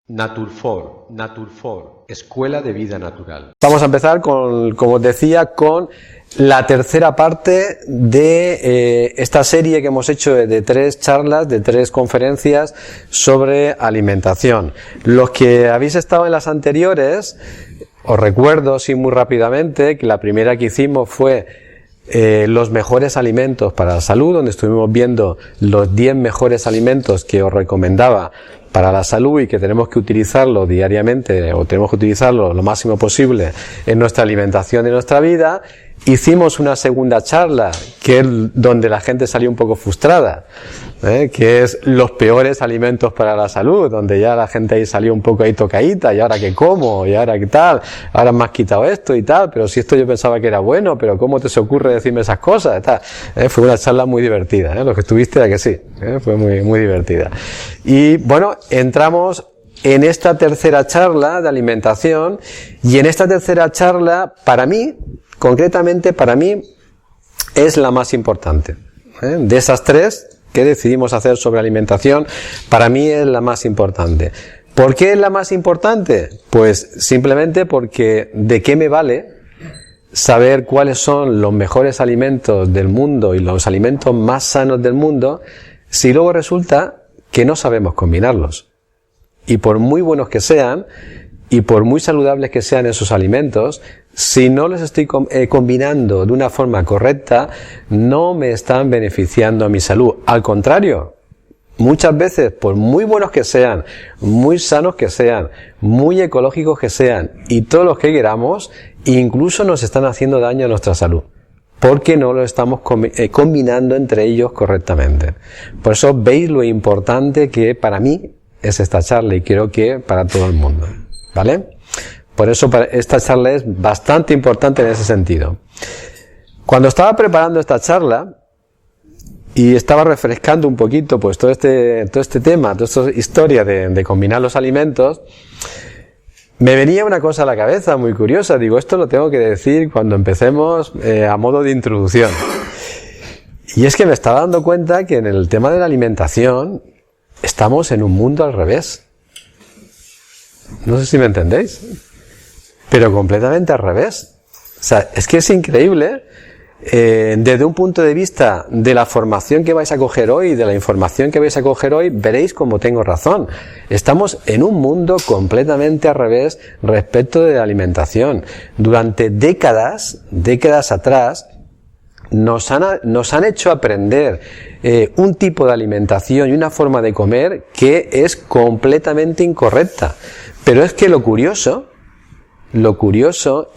Naturfor, Escuela de Vida Natural. Vamos a empezar con, como os decía, con la tercera parte de esta serie que hemos hecho de 3 charlas, de 3 conferencias sobre alimentación. Los que habéis estado en las anteriores, os recuerdo, sí, muy rápidamente, que la primera que hicimos fue los mejores alimentos para la salud, donde estuvimos viendo los 10 mejores alimentos que os recomendaba para la salud y que tenemos que utilizarlo diariamente o tenemos que utilizarlo lo máximo posible en nuestra alimentación y en nuestra vida. Hicimos una segunda charla que es donde la gente salió un poco frustrada, que es los peores alimentos para la salud, donde ya la gente ahí salió un poco ahí tocadita, y ahora qué como, y ahora qué tal, ahora me has quitado esto y tal, pero si esto yo pensaba que era bueno, pero cómo te se ocurre decirme esas cosas, tal. Fue una charla muy divertida, los que estuviste era que sí, fue muy, muy divertida. Y bueno, entramos en esta tercera charla de alimentación, y en esta tercera charla, concretamente para mí, es la más importante. De esas 3 que decidimos hacer sobre alimentación, para mí es la más importante. ¿Por qué es la más importante? Pues simplemente porque ¿de qué me vale saber cuáles son los mejores alimentos del mundo y los alimentos más sanos del mundo si luego resulta que no sabemos combinarlos? Y por muy buenos que sean, y por muy saludables que sean esos alimentos, si no los estoy combinando de una forma correcta, no me están beneficiando a mi salud. Al contrario, muchas veces, por muy buenos que sean, muy sanos que sean, muy ecológicos que sean, y todos los que queramos, incluso nos están haciendo daño a nuestra salud, porque no lo estamos combinando entre ellos correctamente. Por eso veis lo importante que para mí es esta charla, y creo que para todo el mundo, ¿vale? Por eso esta charla es bastante importante en ese sentido. Cuando estaba preparando esta charla y estaba refrescando un poquito pues todo este tema, toda esta historia de combinar los alimentos, me venía una cosa a la cabeza muy curiosa. Digo, esto lo tengo que decir cuando empecemos a modo de introducción. Y es que me estaba dando cuenta que en el tema de la alimentación estamos en un mundo al revés. No sé si me entendéis, pero completamente al revés. O sea, es que es increíble, desde un punto de vista de la formación que vais a coger hoy, de la información que vais a coger hoy, veréis cómo tengo razón. Estamos en un mundo completamente al revés respecto de la alimentación. Durante décadas atrás, nos han hecho aprender un tipo de alimentación y una forma de comer que es completamente incorrecta. Pero es que lo curioso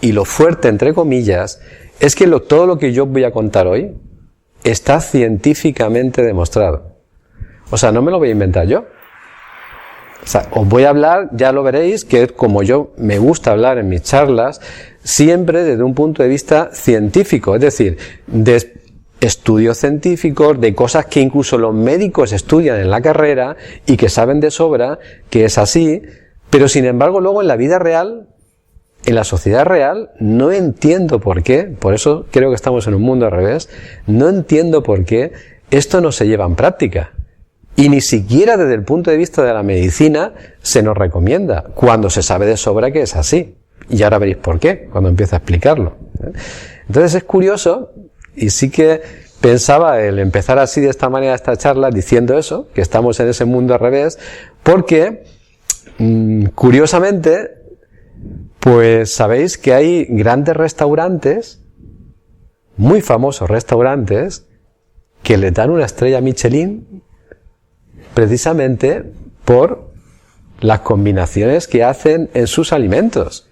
y lo fuerte, entre comillas, es que todo lo que yo voy a contar hoy está científicamente demostrado. O sea, no me lo voy a inventar yo. O sea, os voy a hablar, ya lo veréis, que es como yo me gusta hablar en mis charlas, siempre desde un punto de vista científico, es decir, de estudios científicos, de cosas que incluso los médicos estudian en la carrera y que saben de sobra que es así, pero sin embargo luego en la vida real, en la sociedad real, no entiendo por qué, por eso creo que estamos en un mundo al revés, no entiendo por qué esto no se lleva en práctica. Y ni siquiera desde el punto de vista de la medicina se nos recomienda, cuando se sabe de sobra que es así. Y ahora veréis por qué, cuando empiece a explicarlo. Entonces es curioso, y sí que pensaba el empezar así de esta manera esta charla diciendo eso, que estamos en ese mundo al revés, porque curiosamente, pues sabéis que hay grandes restaurantes, muy famosos restaurantes, que le dan una estrella Michelin precisamente por las combinaciones que hacen en sus alimentos,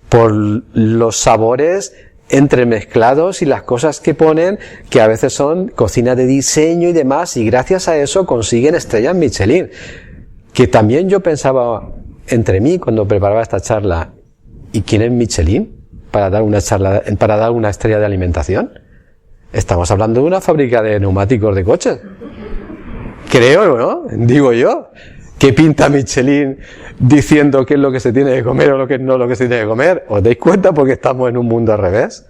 por los sabores entremezclados y las cosas que ponen, que a veces son cocina de diseño y demás, y gracias a eso consiguen estrellas Michelin. Que también yo pensaba entre mí cuando preparaba esta charla, ¿y quién es Michelin para dar una estrella de alimentación? Estamos hablando de una fábrica de neumáticos de coches. Creo, ¿no? Digo yo. ¿Qué pinta Michelin diciendo qué es lo que se tiene que comer o lo que no es lo que se tiene que comer? ¿Os dais cuenta? Porque estamos en un mundo al revés.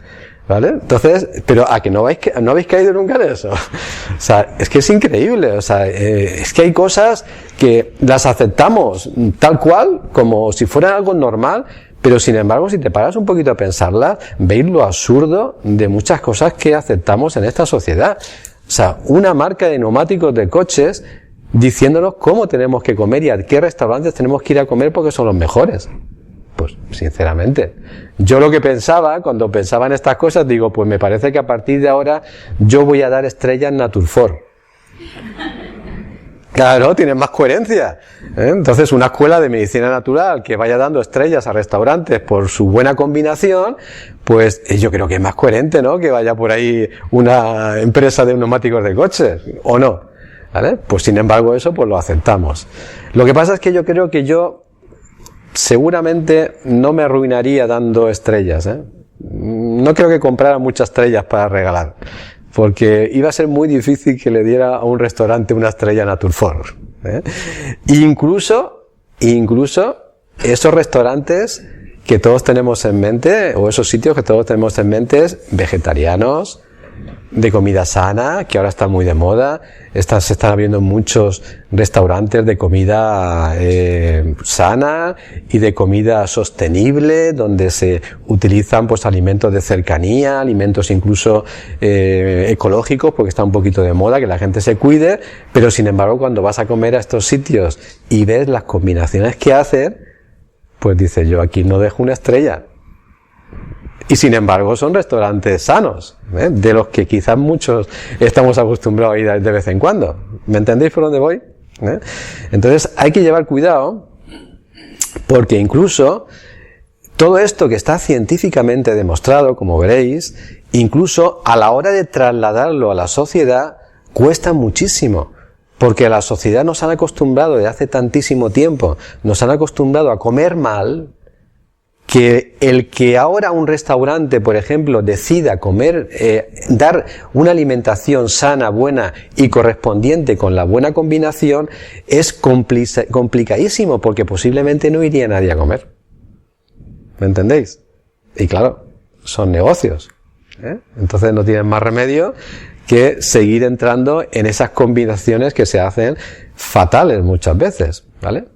¿Vale? Entonces, pero ¿a que no habéis caído nunca en eso? O sea, es que es increíble, o sea, es que hay cosas que las aceptamos tal cual, como si fuera algo normal, pero sin embargo, si te paras un poquito a pensarlas, veis lo absurdo de muchas cosas que aceptamos en esta sociedad. O sea, una marca de neumáticos de coches diciéndonos cómo tenemos que comer y a qué restaurantes tenemos que ir a comer porque son los mejores. Pues, sinceramente, yo lo que pensaba, cuando pensaba en estas cosas, digo, pues me parece que a partir de ahora yo voy a dar estrellas Naturfor. Claro, tiene más coherencia. Entonces, una escuela de medicina natural que vaya dando estrellas a restaurantes por su buena combinación, pues yo creo que es más coherente, ¿no? Que vaya por ahí una empresa de neumáticos de coches, ¿o no? ¿Vale? Pues sin embargo eso pues lo aceptamos. Lo que pasa es que yo creo que yo seguramente no me arruinaría dando estrellas, ¿eh? No creo que comprara muchas estrellas para regalar, porque iba a ser muy difícil que le diera a un restaurante una estrella Naturfor, ¿eh? Incluso esos restaurantes que todos tenemos en mente, o esos sitios que todos tenemos en mente, vegetarianos, de comida sana, que ahora está muy de moda. Se están abriendo muchos restaurantes de comida sana y de comida sostenible, donde se utilizan pues alimentos de cercanía, alimentos incluso ecológicos, porque está un poquito de moda que la gente se cuide, pero sin embargo cuando vas a comer a estos sitios y ves las combinaciones que hacen, pues dices, yo aquí no dejo una estrella. Y sin embargo son restaurantes sanos, ¿eh? De los que quizás muchos estamos acostumbrados a ir de vez en cuando. ¿Me entendéis por dónde voy? ¿Eh? Entonces hay que llevar cuidado, porque incluso todo esto que está científicamente demostrado, como veréis, incluso a la hora de trasladarlo a la sociedad, cuesta muchísimo. Porque a la sociedad nos han acostumbrado de hace tantísimo tiempo, nos han acostumbrado a comer mal, que el que ahora un restaurante, por ejemplo, decida comer, dar una alimentación sana, buena y correspondiente con la buena combinación, es complicadísimo, porque posiblemente no iría nadie a comer. ¿Me entendéis? Y claro, son negocios, ¿eh? Entonces no tienen más remedio que seguir entrando en esas combinaciones que se hacen fatales muchas veces, ¿vale?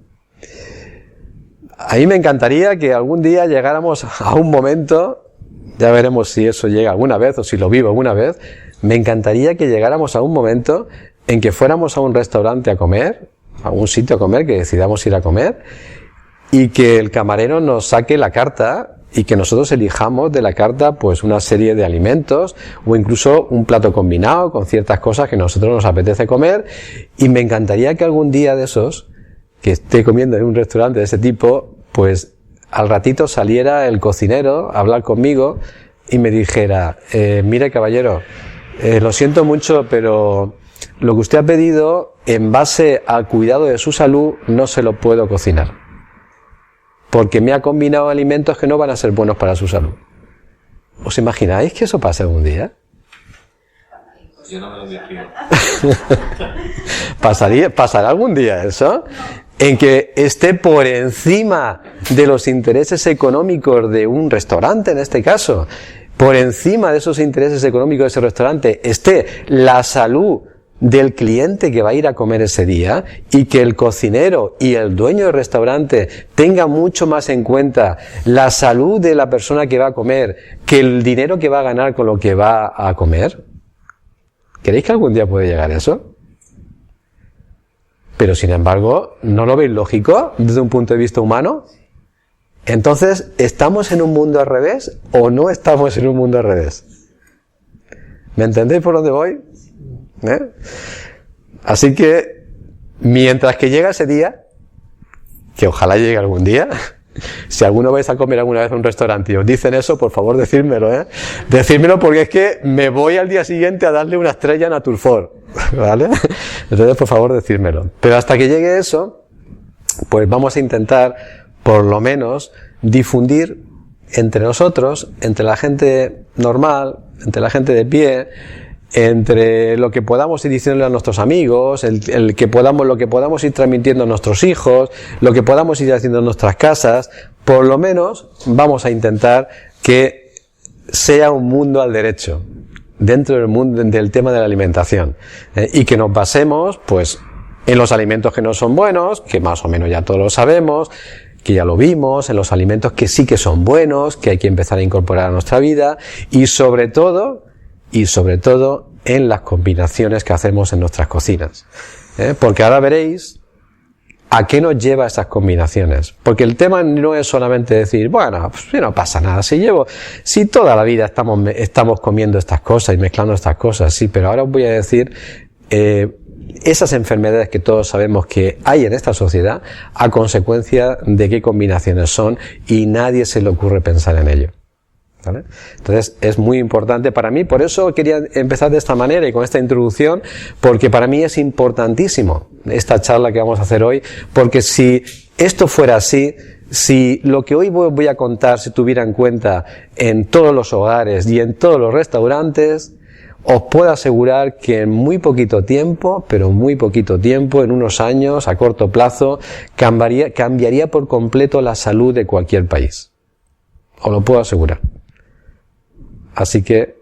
A mí me encantaría que algún día llegáramos a un momento, ya veremos si eso llega alguna vez o si lo vivo alguna vez, me encantaría que llegáramos a un momento en que fuéramos a un restaurante a comer, a un sitio a comer, que decidamos ir a comer, y que el camarero nos saque la carta y que nosotros elijamos de la carta pues una serie de alimentos o incluso un plato combinado con ciertas cosas que a nosotros nos apetece comer, y me encantaría que algún día de esos, que esté comiendo en un restaurante de ese tipo, pues al ratito saliera el cocinero a hablar conmigo y me dijera, mire caballero, lo siento mucho, pero lo que usted ha pedido en base al cuidado de su salud no se lo puedo cocinar, porque me ha combinado alimentos que no van a ser buenos para su salud. ¿Os imagináis que eso pase algún día? Yo no me lo imagino. ¿Pasará algún día eso? En que esté por encima de los intereses económicos de un restaurante, en este caso, por encima de esos intereses económicos de ese restaurante, esté la salud del cliente que va a ir a comer ese día, y que el cocinero y el dueño del restaurante tenga mucho más en cuenta la salud de la persona que va a comer que el dinero que va a ganar con lo que va a comer. ¿Creéis que algún día puede llegar eso? Pero sin embargo, ¿no lo veis lógico desde un punto de vista humano? Entonces, ¿estamos en un mundo al revés o no estamos en un mundo al revés? ¿Me entendéis por dónde voy? ¿Eh? Así que, mientras que llega ese día, que ojalá llegue algún día, si alguno vais a comer alguna vez a un restaurante y os dicen eso, por favor decírmelo, ¿eh? Decírmelo, porque es que me voy al día siguiente a darle una estrella a Naturfor, ¿vale? Entonces, por favor, decírmelo. Pero hasta que llegue eso, pues vamos a intentar, por lo menos, difundir entre nosotros, entre la gente normal, entre la gente de pie, entre lo que podamos ir diciéndole a nuestros amigos, lo que podamos ir transmitiendo a nuestros hijos, lo que podamos ir haciendo en nuestras casas, por lo menos vamos a intentar que sea un mundo al derecho, dentro del mundo del tema de la alimentación, y que nos basemos, pues, en los alimentos que no son buenos, que más o menos ya todos lo sabemos, que ya lo vimos, en los alimentos que sí que son buenos, que hay que empezar a incorporar a nuestra vida, y sobre todo, en las combinaciones que hacemos en nuestras cocinas. Porque ahora veréis a qué nos lleva esas combinaciones. Porque el tema no es solamente decir, bueno, pues no pasa nada, si toda la vida estamos comiendo estas cosas y mezclando estas cosas, sí, pero ahora os voy a decir esas enfermedades que todos sabemos que hay en esta sociedad a consecuencia de qué combinaciones son y nadie se le ocurre pensar en ello. ¿Vale? Entonces es muy importante para mí, por eso quería empezar de esta manera y con esta introducción, porque para mí es importantísimo esta charla que vamos a hacer hoy, porque si esto fuera así, si lo que hoy voy a contar se tuviera en cuenta en todos los hogares y en todos los restaurantes, os puedo asegurar que en muy poquito tiempo, pero muy poquito tiempo, en unos años, a corto plazo, cambiaría por completo la salud de cualquier país. Os lo puedo asegurar. Así que,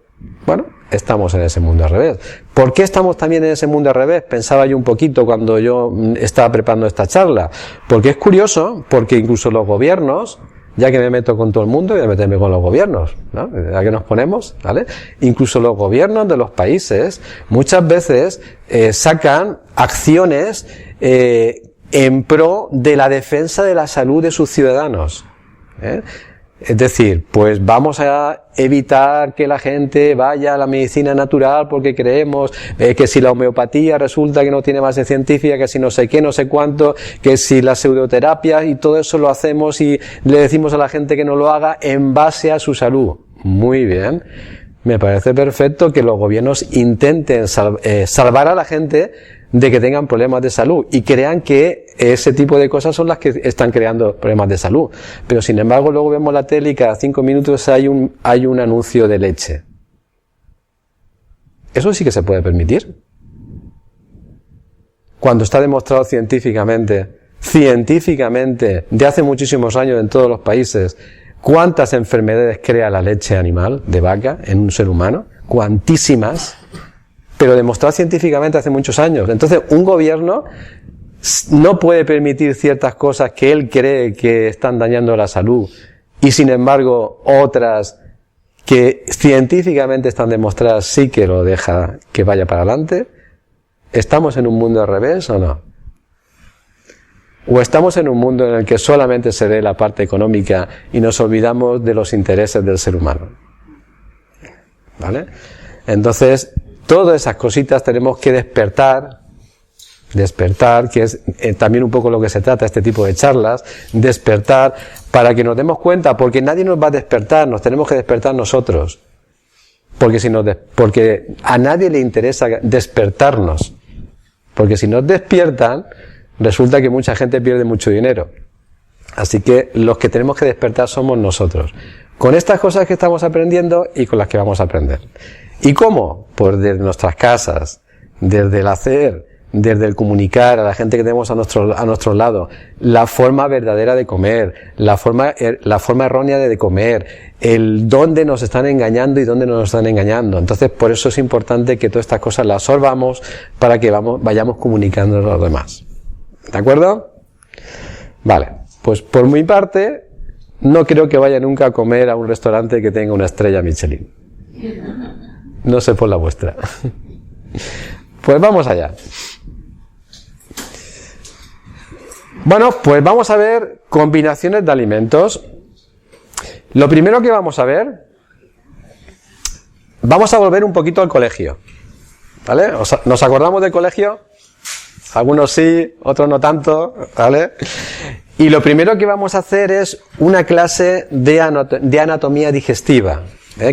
bueno, estamos en ese mundo al revés. ¿Por qué estamos también en ese mundo al revés? Pensaba yo un poquito cuando yo estaba preparando esta charla. Porque es curioso, porque incluso los gobiernos, ya que me meto con todo el mundo, voy a meterme con los gobiernos, ¿no? ¿A qué nos ponemos? ¿Vale? Incluso los gobiernos de los países muchas veces sacan acciones en pro de la defensa de la salud de sus ciudadanos. Es decir, pues vamos a evitar que la gente vaya a la medicina natural porque creemos que si la homeopatía resulta que no tiene base científica, que si no sé qué, no sé cuánto, que si la pseudoterapia y todo eso lo hacemos y le decimos a la gente que no lo haga en base a su salud. Muy bien. Me parece perfecto que los gobiernos intenten salvar a la gente de que tengan problemas de salud y crean que ese tipo de cosas son las que están creando problemas de salud. Pero sin embargo luego vemos la tele y cada 5 minutos hay un anuncio de leche. ¿Eso sí que se puede permitir? Cuando está demostrado científicamente, de hace muchísimos años en todos los países, cuántas enfermedades crea la leche animal de vaca en un ser humano, cuantísimas, pero demostrado científicamente hace muchos años. Entonces, un gobierno no puede permitir ciertas cosas que él cree que están dañando la salud y, sin embargo, otras que científicamente están demostradas sí que lo deja que vaya para adelante. ¿Estamos en un mundo al revés o no? ¿O estamos en un mundo en el que solamente se ve la parte económica y nos olvidamos de los intereses del ser humano? ¿Vale? Entonces, todas esas cositas tenemos que despertar, que es también un poco lo que se trata este tipo de charlas, despertar para que nos demos cuenta, porque nadie nos va a despertar, nos tenemos que despertar nosotros. Porque a nadie le interesa despertarnos. Porque si nos despiertan, resulta que mucha gente pierde mucho dinero. Así que los que tenemos que despertar somos nosotros. Con estas cosas que estamos aprendiendo y con las que vamos a aprender. ¿Y cómo? Pues desde nuestras casas, desde el hacer, desde el comunicar a la gente que tenemos a nuestro lado, la forma verdadera de comer, la forma errónea de comer, el dónde nos están engañando y dónde no nos están engañando. Entonces, por eso es importante que todas estas cosas las absorbamos para que vayamos comunicando a los demás. ¿De acuerdo? Vale, pues por mi parte, no creo que vaya nunca a comer a un restaurante que tenga una estrella Michelin. No sé por la vuestra. Pues vamos allá. Bueno, pues vamos a ver combinaciones de alimentos. Lo primero que vamos a ver, vamos a volver un poquito al colegio. ¿Vale? ¿Nos acordamos del colegio? Algunos sí, otros no tanto, ¿vale? Y lo primero que vamos a hacer es una clase de anatomía digestiva,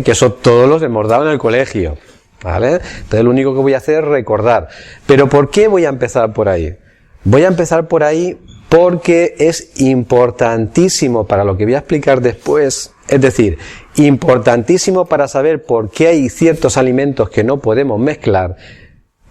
que eso todos los hemos dado en el colegio, ¿vale? Entonces lo único que voy a hacer es recordar. Pero ¿por qué voy a empezar por ahí? Voy a empezar por ahí porque es importantísimo para lo que voy a explicar después, es decir, importantísimo para saber por qué hay ciertos alimentos que no podemos mezclar.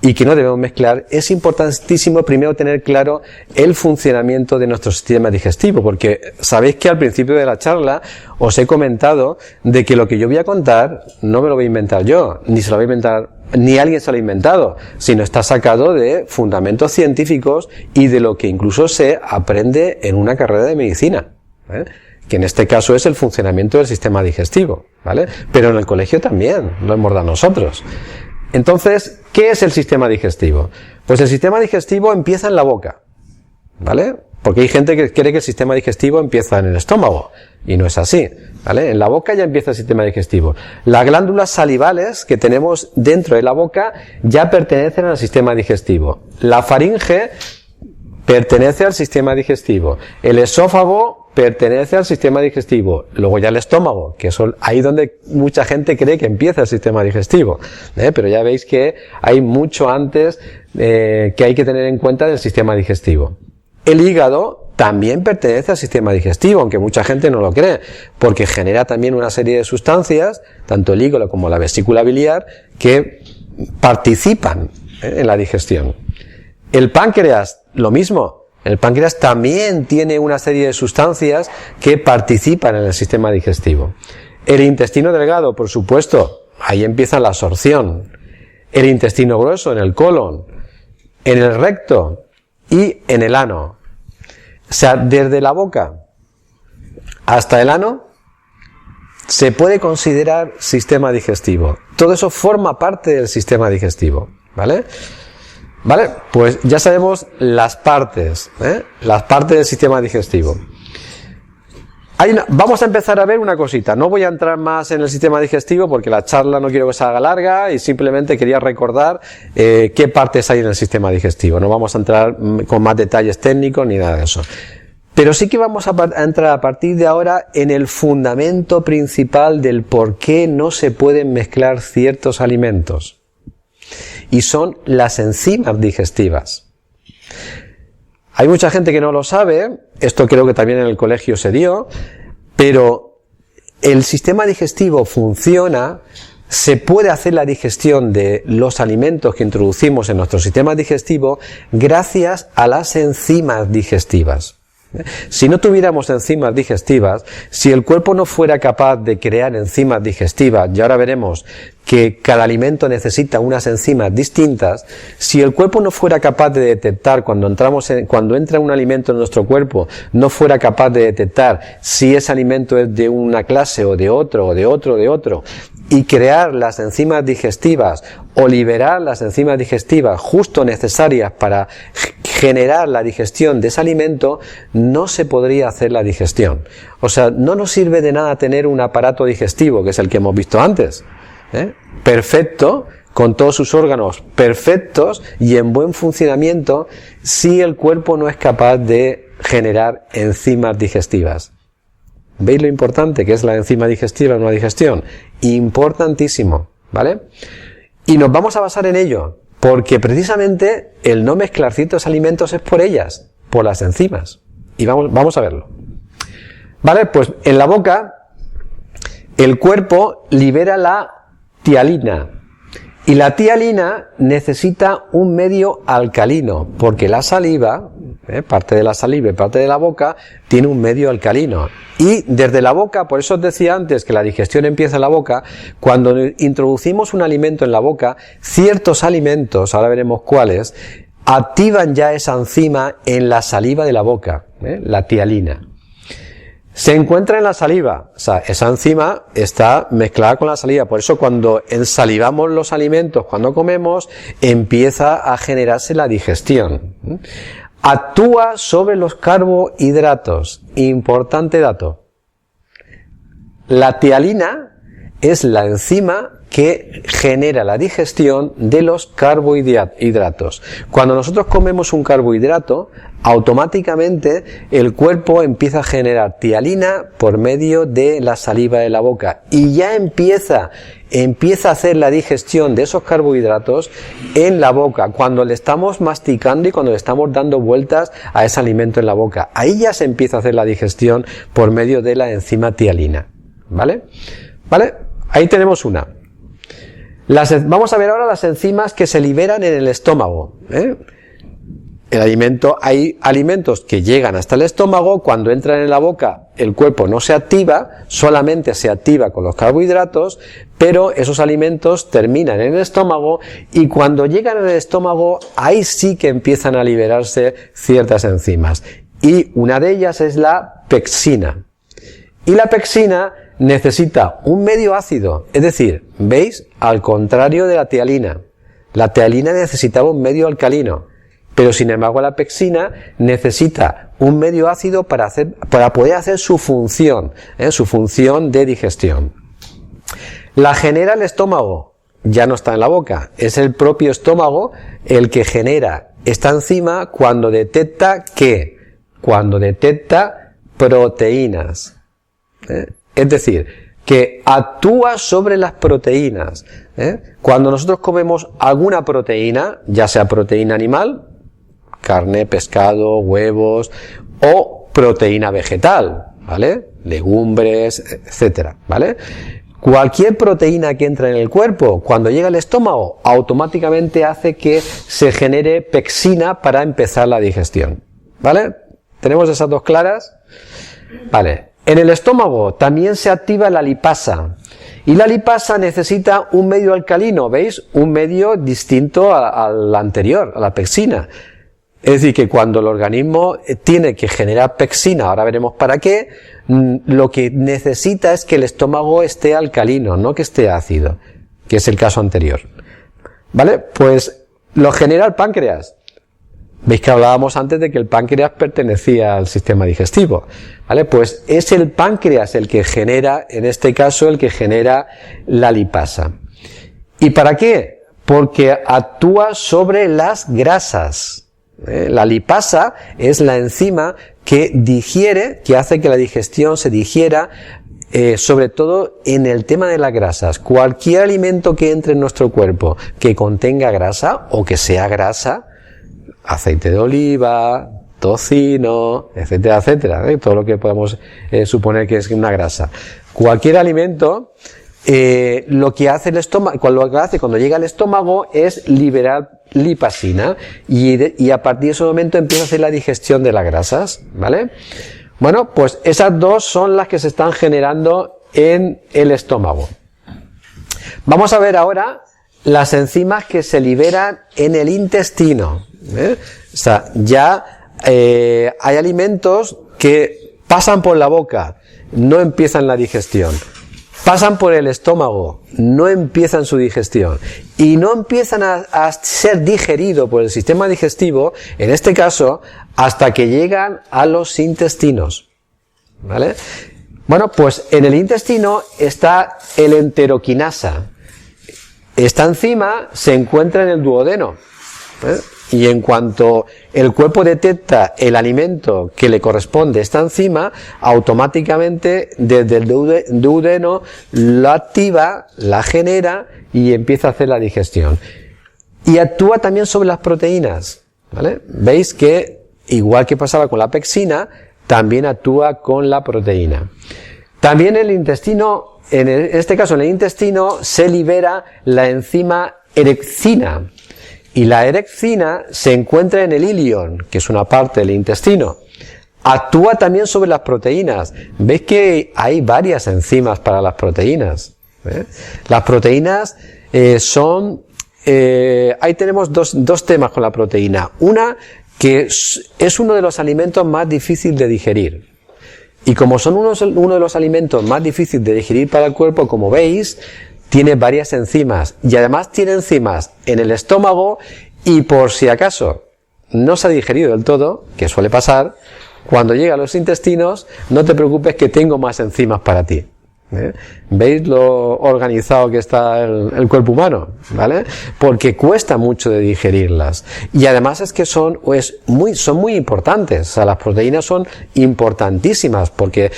y que no debemos mezclar, es importantísimo primero tener claro el funcionamiento de nuestro sistema digestivo, porque sabéis que al principio de la charla os he comentado de que lo que yo voy a contar no me lo voy a inventar yo, ni se lo voy a inventar, ni alguien se lo ha inventado, sino está sacado de fundamentos científicos y de lo que incluso se aprende en una carrera de medicina, que en este caso es el funcionamiento del sistema digestivo, ¿vale? Pero en el colegio también lo hemos dado nosotros. Entonces, ¿qué es el sistema digestivo? Pues el sistema digestivo empieza en la boca, ¿vale? Porque hay gente que cree que el sistema digestivo empieza en el estómago, y no es así, ¿vale? En la boca ya empieza el sistema digestivo. Las glándulas salivales que tenemos dentro de la boca ya pertenecen al sistema digestivo. La faringe pertenece al sistema digestivo. El esófago pertenece al sistema digestivo. Luego ya el estómago, que es ahí donde mucha gente cree que empieza el sistema digestivo. Pero ya veis que hay mucho antes que hay que tener en cuenta del sistema digestivo. El hígado también pertenece al sistema digestivo, aunque mucha gente no lo cree, porque genera también una serie de sustancias, tanto el hígado como la vesícula biliar, que participan en la digestión. El páncreas, lo mismo. El páncreas también tiene una serie de sustancias que participan en el sistema digestivo. El intestino delgado, por supuesto, ahí empieza la absorción. El intestino grueso, en el colon, en el recto y en el ano. O sea, desde la boca hasta el ano se puede considerar sistema digestivo. Todo eso forma parte del sistema digestivo, ¿vale? ¿Vale? Pues ya sabemos las partes del sistema digestivo. Vamos a empezar a ver una cosita. No voy a entrar más en el sistema digestivo porque la charla no quiero que se haga larga y simplemente quería recordar qué partes hay en el sistema digestivo. No vamos a entrar con más detalles técnicos ni nada de eso. Pero sí que vamos a entrar a partir de ahora en el fundamento principal del por qué no se pueden mezclar ciertos alimentos. Y son las enzimas digestivas. Hay mucha gente que no lo sabe, esto creo que también en el colegio se dio, pero el sistema digestivo funciona, se puede hacer la digestión de los alimentos que introducimos en nuestro sistema digestivo gracias a las enzimas digestivas. Si no tuviéramos enzimas digestivas, si el cuerpo no fuera capaz de crear enzimas digestivas, y ahora veremos que cada alimento necesita unas enzimas distintas, si el cuerpo no fuera capaz de detectar cuando entra un alimento en nuestro cuerpo, no fuera capaz de detectar si ese alimento es de una clase o de otro, y crear las enzimas digestivas o liberar las enzimas digestivas justo necesarias para generar la digestión de ese alimento, no se podría hacer la digestión. O sea, no nos sirve de nada tener un aparato digestivo, que es el que hemos visto antes, perfecto, con todos sus órganos perfectos y en buen funcionamiento, si el cuerpo no es capaz de generar enzimas digestivas. ¿Veis lo importante que es la enzima digestiva en una digestión? Importantísimo, ¿vale? Y nos vamos a basar en ello, porque precisamente el no mezclar ciertos alimentos es por ellas, por las enzimas. Y vamos a verlo. ¿Vale? Pues en la boca, el cuerpo libera la tialina. Y la tialina necesita un medio alcalino, porque la saliva, parte de la saliva y parte de la boca, tiene un medio alcalino. Y desde la boca, por eso os decía antes que la digestión empieza en la boca, cuando introducimos un alimento en la boca, ciertos alimentos, ahora veremos cuáles, activan ya esa enzima en la saliva de la boca, la tialina. Se encuentra en la saliva, o sea, esa enzima está mezclada con la saliva, por eso cuando ensalivamos los alimentos, cuando comemos, empieza a generarse la digestión. Actúa sobre los carbohidratos, importante dato. La tialina es la enzima que genera la digestión de los carbohidratos. Cuando nosotros comemos un carbohidrato, automáticamente el cuerpo empieza a generar tialina por medio de la saliva de la boca y ya empieza a hacer la digestión de esos carbohidratos en la boca, cuando le estamos masticando y cuando le estamos dando vueltas a ese alimento en la boca. Ahí ya se empieza a hacer la digestión por medio de la enzima tialina. ¿Vale? ¿Vale? Ahí tenemos una. Vamos a ver ahora las enzimas que se liberan en el estómago. Hay alimentos que llegan hasta el estómago, cuando entran en la boca el cuerpo no se activa, solamente se activa con los carbohidratos, pero esos alimentos terminan en el estómago y cuando llegan al estómago ahí sí que empiezan a liberarse ciertas enzimas. Y una de ellas es la pexina. Y la pexina necesita un medio ácido, es decir, ¿veis? Al contrario de la tialina. La tialina necesitaba un medio alcalino, pero sin embargo la pexina necesita un medio ácido para poder hacer su función de digestión. La genera el estómago, ya no está en la boca, es el propio estómago el que genera esta enzima cuando detecta ¿qué? Cuando detecta proteínas. Es decir, que actúa sobre las proteínas. Cuando nosotros comemos alguna proteína, ya sea proteína animal, carne, pescado, huevos, o proteína vegetal, ¿vale? Legumbres, etcétera, ¿vale? Cualquier proteína que entra en el cuerpo, cuando llega al estómago, automáticamente hace que se genere pexina para empezar la digestión, ¿vale? ¿Tenemos esas dos claras? Vale. En el estómago también se activa la lipasa. Y la lipasa necesita un medio alcalino, ¿veis? Un medio distinto al anterior, a la pexina. Es decir, que cuando el organismo tiene que generar pexina, ahora veremos para qué, lo que necesita es que el estómago esté alcalino, no que esté ácido, que es el caso anterior. ¿Vale? Pues lo genera el páncreas. Veis que hablábamos antes de que el páncreas pertenecía al sistema digestivo, ¿vale? Pues es el páncreas el que genera, en este caso, el que genera la lipasa. ¿Y para qué? Porque actúa sobre las grasas. La lipasa es la enzima que digiere, que hace que la digestión se digiera, sobre todo en el tema de las grasas. Cualquier alimento que entre en nuestro cuerpo que contenga grasa o que sea grasa, aceite de oliva, tocino, etcétera, etcétera, todo lo que podemos suponer que es una grasa. Cualquier alimento, lo que hace el estómago, cuando llega al estómago es liberar lipasina y a partir de ese momento empieza a hacer la digestión de las grasas, ¿vale? Bueno, pues esas dos son las que se están generando en el estómago. Vamos a ver ahora las enzimas que se liberan en el intestino. O sea, ya hay alimentos que pasan por la boca, no empiezan la digestión. Pasan por el estómago, no empiezan su digestión. Y no empiezan a ser digeridos por el sistema digestivo, en este caso, hasta que llegan a los intestinos. ¿Vale? Bueno, pues en el intestino está el enteroquinasa. Esta enzima se encuentra en el duodeno. Y en cuanto el cuerpo detecta el alimento que le corresponde a esta enzima, automáticamente desde el duodeno lo activa, la genera y empieza a hacer la digestión. Y actúa también sobre las proteínas, ¿vale? Veis que, igual que pasaba con la pexina, también actúa con la proteína. También en el intestino, en este caso en el intestino, se libera la enzima erexina. Y la erexina se encuentra en el ilion, que es una parte del intestino. Actúa también sobre las proteínas. ¿Veis que hay varias enzimas para las proteínas? Las proteínas ahí tenemos dos temas con la proteína. Una, que es uno de los alimentos más difíciles de digerir. Y como son uno de los alimentos más difíciles de digerir para el cuerpo, como veis, tiene varias enzimas y además tiene enzimas en el estómago y por si acaso no se ha digerido del todo, que suele pasar, cuando llega a los intestinos, no te preocupes que tengo más enzimas para ti. ¿Veis lo organizado que está el cuerpo humano? ¿Vale? Porque cuesta mucho de digerirlas. Y además es que son muy importantes. O sea, las proteínas son importantísimas porque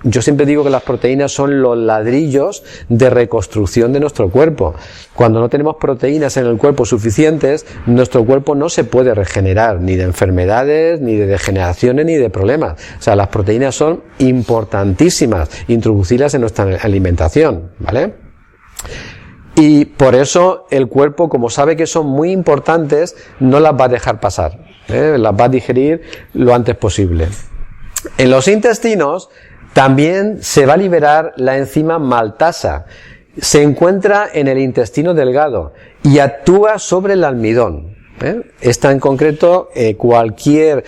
yo siempre digo que las proteínas son los ladrillos de reconstrucción de nuestro cuerpo. Cuando no tenemos proteínas en el cuerpo suficientes, nuestro cuerpo no se puede regenerar, ni de enfermedades, ni de degeneraciones, ni de problemas. O sea, las proteínas son importantísimas, introducirlas en nuestra alimentación, ¿vale? Y por eso el cuerpo, como sabe que son muy importantes, no las va a dejar pasar, las va a digerir lo antes posible. En los intestinos también se va a liberar la enzima maltasa. Se encuentra en el intestino delgado y actúa sobre el almidón. Esta en concreto, cualquier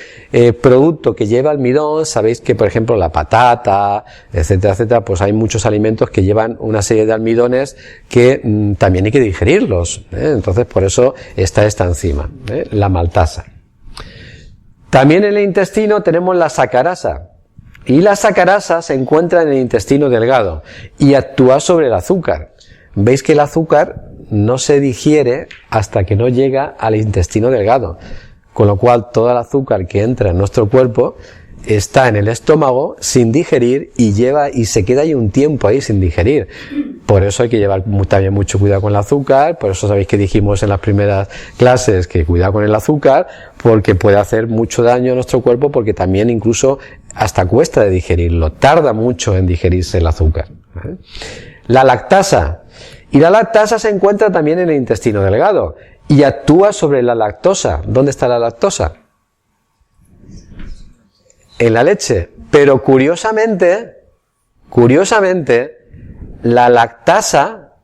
producto que lleva almidón, sabéis que por ejemplo la patata, etcétera, etcétera, pues hay muchos alimentos que llevan una serie de almidones que también hay que digerirlos. Entonces por eso está esta enzima, la maltasa. También en el intestino tenemos la sacarasa. Y la sacarasa se encuentra en el intestino delgado y actúa sobre el azúcar. Veis que el azúcar no se digiere hasta que no llega al intestino delgado, con lo cual todo el azúcar que entra en nuestro cuerpo está en el estómago sin digerir y se queda ahí un tiempo ahí sin digerir. Por eso hay que llevar también mucho cuidado con el azúcar. Por eso sabéis que dijimos en las primeras clases que cuidado con el azúcar, porque puede hacer mucho daño a nuestro cuerpo, porque también incluso hasta cuesta de digerirlo, tarda mucho en digerirse el azúcar. La lactasa. Y la lactasa se encuentra también en el intestino delgado y actúa sobre la lactosa. ¿Dónde está la lactosa? En la leche. Pero curiosamente, la lactasa,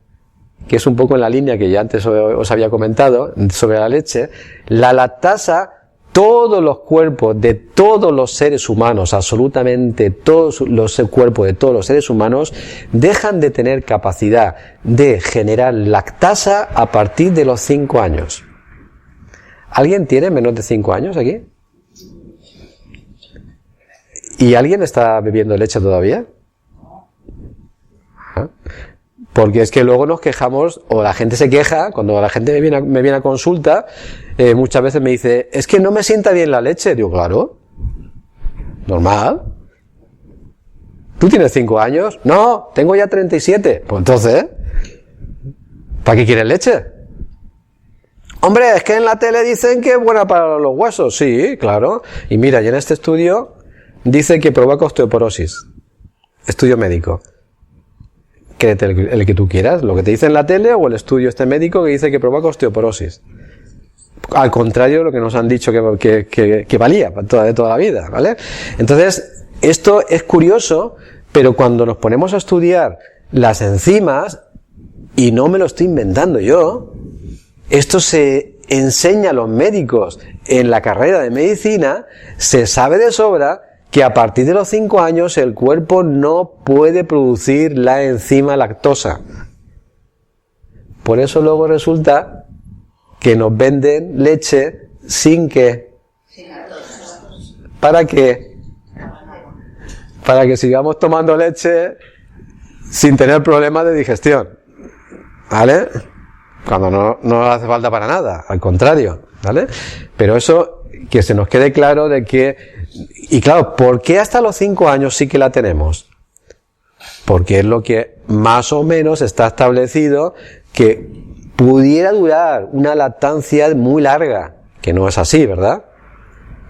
que es un poco en la línea que ya antes os había comentado sobre la leche, la lactasa, todos los cuerpos de todos los seres humanos, absolutamente todos los cuerpos de todos los seres humanos, dejan de tener capacidad de generar lactasa a partir de los 5 años. ¿Alguien tiene menos de 5 años aquí? ¿Y alguien está bebiendo leche todavía? Porque es que luego nos quejamos, o la gente se queja, cuando la gente me viene a consulta, muchas veces me dice, es que no me sienta bien la leche. Digo, claro, normal. ¿Tú tienes 5 años? No, tengo ya 37. Pues entonces, ¿para qué quieres leche? Hombre, es que en la tele dicen que es buena para los huesos. Sí, claro. Y mira, y en este estudio dice que provoca osteoporosis. Estudio médico. Créete el que tú quieras, lo que te dice en la tele o el estudio este médico que dice que provoca osteoporosis. Al contrario de lo que nos han dicho que valía de toda la vida, ¿vale? Entonces, esto es curioso, pero cuando nos ponemos a estudiar las enzimas, y no me lo estoy inventando yo, esto se enseña a los médicos en la carrera de medicina, se sabe de sobra que a partir de los 5 años el cuerpo no puede producir la enzima lactosa. Por eso luego resulta que nos venden leche sin que... ¿Para qué? Para que sigamos tomando leche sin tener problemas de digestión. ¿Vale? Cuando no hace falta para nada, al contrario. ¿Vale? Pero eso, que se nos quede claro de que... Y claro, ¿por qué hasta los 5 años sí que la tenemos? Porque es lo que más o menos está establecido que pudiera durar una lactancia muy larga, que no es así, ¿verdad?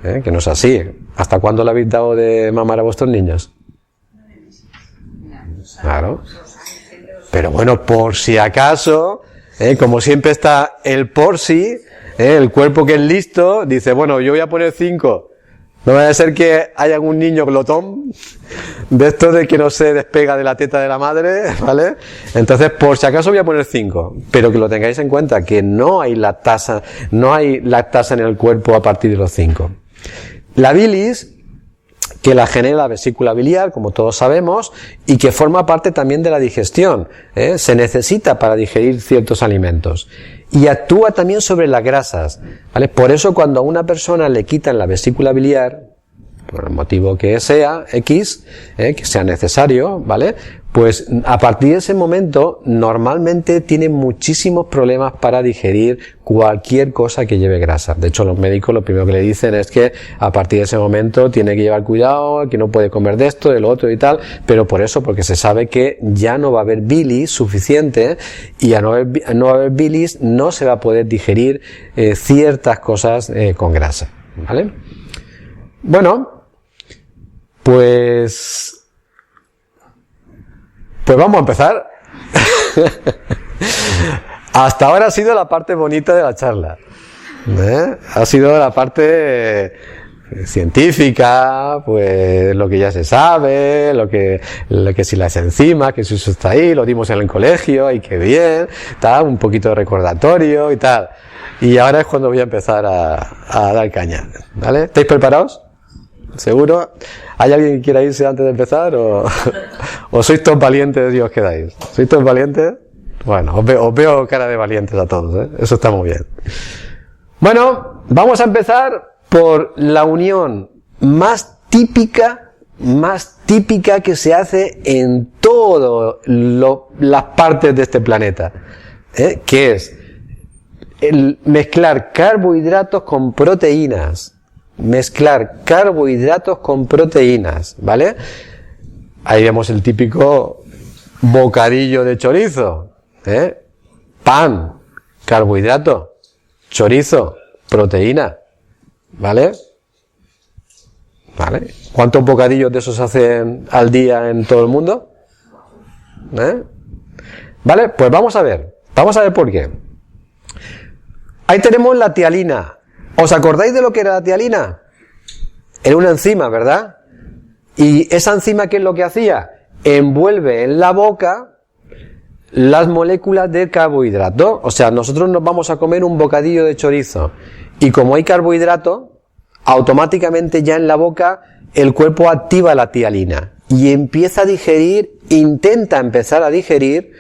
Que no es así. ¿Hasta cuándo le habéis dado de mamar a vuestros niños? Claro. Pero bueno, por si acaso, como siempre está el por si, el cuerpo que es listo, dice, bueno, yo voy a poner 5. No vaya a ser que haya algún niño glotón de esto de que no se despega de la teta de la madre, ¿vale? Entonces, por si acaso voy a poner 5, pero que lo tengáis en cuenta, que no hay lactasa en el cuerpo a partir de los 5. La bilis, que la genera la vesícula biliar, como todos sabemos, y que forma parte también de la digestión, se necesita para digerir ciertos alimentos. Y actúa también sobre las grasas, ¿vale? Por eso cuando a una persona le quitan la vesícula biliar, por el motivo que sea, X, que sea necesario, ¿vale? Pues a partir de ese momento normalmente tiene muchísimos problemas para digerir cualquier cosa que lleve grasa. De hecho, los médicos lo primero que le dicen es que a partir de ese momento tiene que llevar cuidado, que no puede comer de esto, de lo otro y tal, pero por eso, porque se sabe que ya no va a haber bilis suficiente y a no haber bilis no se va a poder digerir ciertas cosas con grasa, ¿vale? Bueno, pues vamos a empezar. Hasta ahora ha sido la parte bonita de la charla. Ha sido la parte científica, pues lo que ya se sabe, lo que si las enzimas, que si eso está ahí, lo dimos en el colegio, y qué bien, tal, un poquito de recordatorio y tal. Y ahora es cuando voy a empezar a dar caña, ¿vale? ¿Estáis preparados? ¿Seguro? ¿Hay alguien que quiera irse antes de empezar o sois todos valientes y os quedáis? ¿Sois todos valientes? Bueno, os veo cara de valientes a todos, ¿eh? Eso está muy bien. Bueno, vamos a empezar por la unión más típica que se hace en todas las partes de este planeta, que es el mezclar carbohidratos con proteínas. Mezclar carbohidratos con proteínas, ¿vale? Ahí vemos el típico bocadillo de chorizo, pan, carbohidrato, chorizo, proteína, ¿vale? ¿Vale? ¿Cuántos bocadillos de esos hacen al día en todo el mundo? ¿Vale? Pues vamos a ver por qué. Ahí tenemos la tialina. ¿Os acordáis de lo que era la tialina? Era una enzima, ¿verdad? Y esa enzima, ¿qué es lo que hacía? Envuelve en la boca las moléculas del carbohidrato. O sea, nosotros nos vamos a comer un bocadillo de chorizo. Y como hay carbohidrato, automáticamente ya en la boca el cuerpo activa la tialina. Y empieza a digerir, intenta empezar a digerir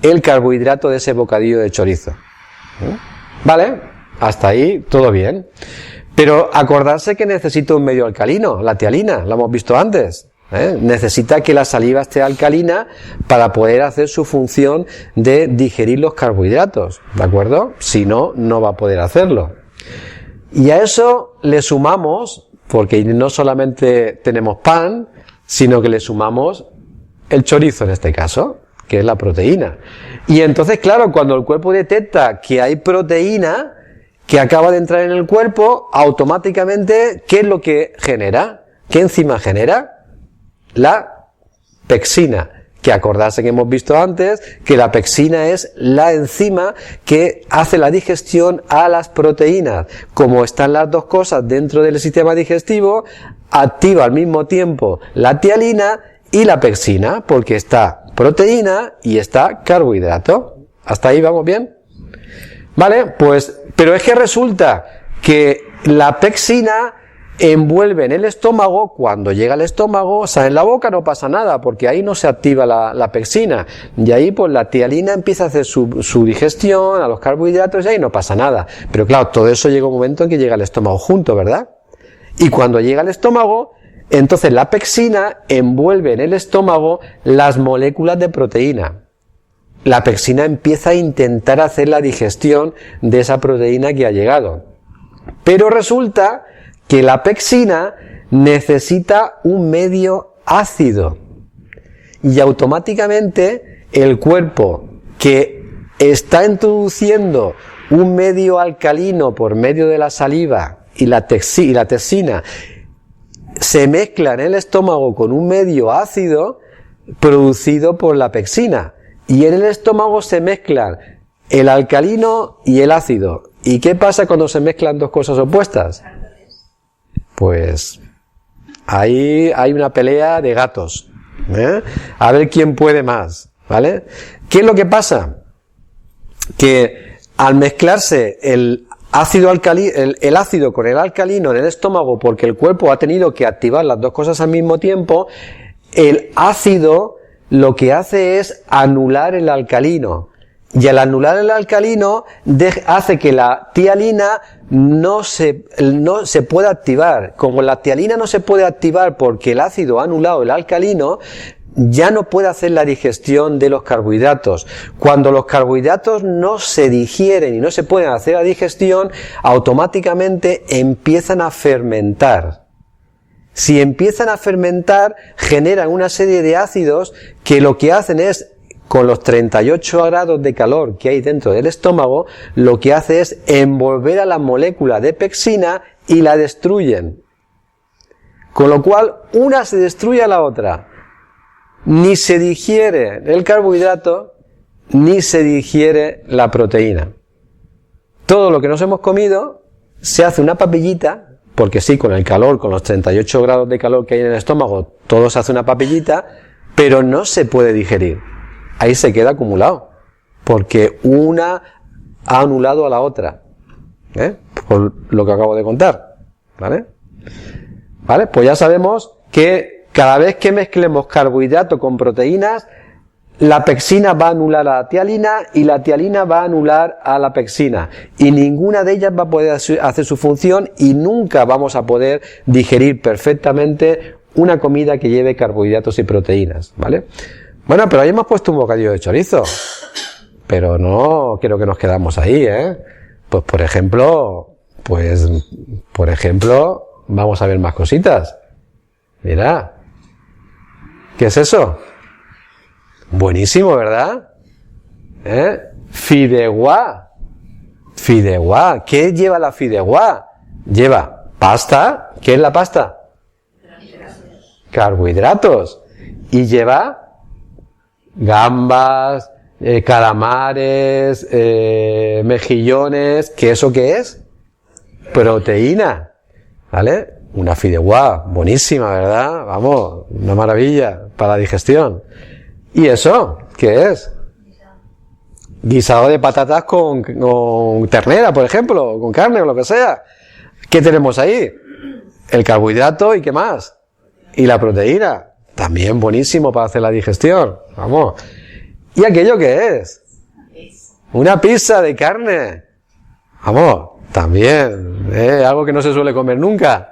el carbohidrato de ese bocadillo de chorizo. ¿Vale? Hasta ahí todo bien. Pero acordarse que necesita un medio alcalino, la tialina, lo hemos visto antes. Necesita que la saliva esté alcalina para poder hacer su función de digerir los carbohidratos, ¿de acuerdo? Si no, no va a poder hacerlo. Y a eso le sumamos, porque no solamente tenemos pan, sino que le sumamos el chorizo en este caso, que es la proteína. Y entonces, claro, cuando el cuerpo detecta que hay proteína que acaba de entrar en el cuerpo, automáticamente, ¿qué es lo que genera? ¿Qué enzima genera? La pexina, que acordarse que hemos visto antes, que la pexina es la enzima que hace la digestión a las proteínas. Como están las dos cosas dentro del sistema digestivo, activa al mismo tiempo la tialina y la pexina, porque está proteína y está carbohidrato. ¿Hasta ahí vamos bien? Vale, pues, pero es que resulta que la pexina envuelve en el estómago, cuando llega al estómago, o sea, en la boca no pasa nada, porque ahí no se activa la pexina, y ahí pues la tialina empieza a hacer su digestión a los carbohidratos y ahí no pasa nada. Pero claro, todo eso llega un momento en que llega al estómago junto, ¿verdad? Y cuando llega al estómago, entonces la pexina envuelve en el estómago las moléculas de proteína. La pexina empieza a intentar hacer la digestión de esa proteína que ha llegado. Pero resulta que la pexina necesita un medio ácido. Y automáticamente el cuerpo que está introduciendo un medio alcalino por medio de la saliva y la texina se mezcla en el estómago con un medio ácido producido por la pexina. Y en el estómago se mezclan el alcalino y el ácido. ¿Y qué pasa cuando se mezclan dos cosas opuestas? Pues ahí hay una pelea de gatos. A ver quién puede más, ¿vale? ¿Qué es lo que pasa? Que al mezclarse el ácido con el alcalino en el estómago, porque el cuerpo ha tenido que activar las dos cosas al mismo tiempo, el ácido lo que hace es anular el alcalino. Y al anular el alcalino hace que la tialina no se pueda activar. Como la tialina no se puede activar porque el ácido ha anulado el alcalino, ya no puede hacer la digestión de los carbohidratos. Cuando los carbohidratos no se digieren y no se pueden hacer la digestión, automáticamente empiezan a fermentar. Si empiezan a fermentar, generan una serie de ácidos que lo que hacen es, con los 38 grados de calor que hay dentro del estómago, lo que hace es envolver a la molécula de pexina y la destruyen. Con lo cual, una se destruye a la otra. Ni se digiere el carbohidrato, ni se digiere la proteína. Todo lo que nos hemos comido se hace una papillita, porque sí, con el calor, con los 38 grados de calor que hay en el estómago, todo se hace una papillita, pero no se puede digerir. Ahí se queda acumulado, porque una ha anulado a la otra, por lo que acabo de contar, ¿vale? ¿Vale? Pues ya sabemos que cada vez que mezclemos carbohidrato con proteínas, la pexina va a anular a la tialina y la tialina va a anular a la pexina, y ninguna de ellas va a poder hacer su función y nunca vamos a poder digerir perfectamente una comida que lleve carbohidratos y proteínas, ¿vale? Bueno, pero ahí hemos puesto un bocadillo de chorizo, pero no quiero que nos quedamos ahí, Pues por ejemplo, vamos a ver más cositas. Mira, ¿qué es eso? Buenísimo, ¿verdad? Fideuá. Fideuá. ¿Qué lleva la fideuá? Lleva pasta. ¿Qué es la pasta? Carbohidratos. Y lleva gambas, calamares, mejillones. ¿Qué eso qué es? Proteína. ¿Vale? Una fideuá. Buenísima, ¿verdad? Vamos, una maravilla para la digestión. ¿Y eso? ¿Qué es? Guisado de patatas con ternera, por ejemplo, con carne o lo que sea. ¿Qué tenemos ahí? El carbohidrato y ¿qué más? Y la proteína. También buenísimo para hacer la digestión. Vamos. ¿Y aquello qué es? Una pizza de carne. Vamos, también. Algo que no se suele comer nunca.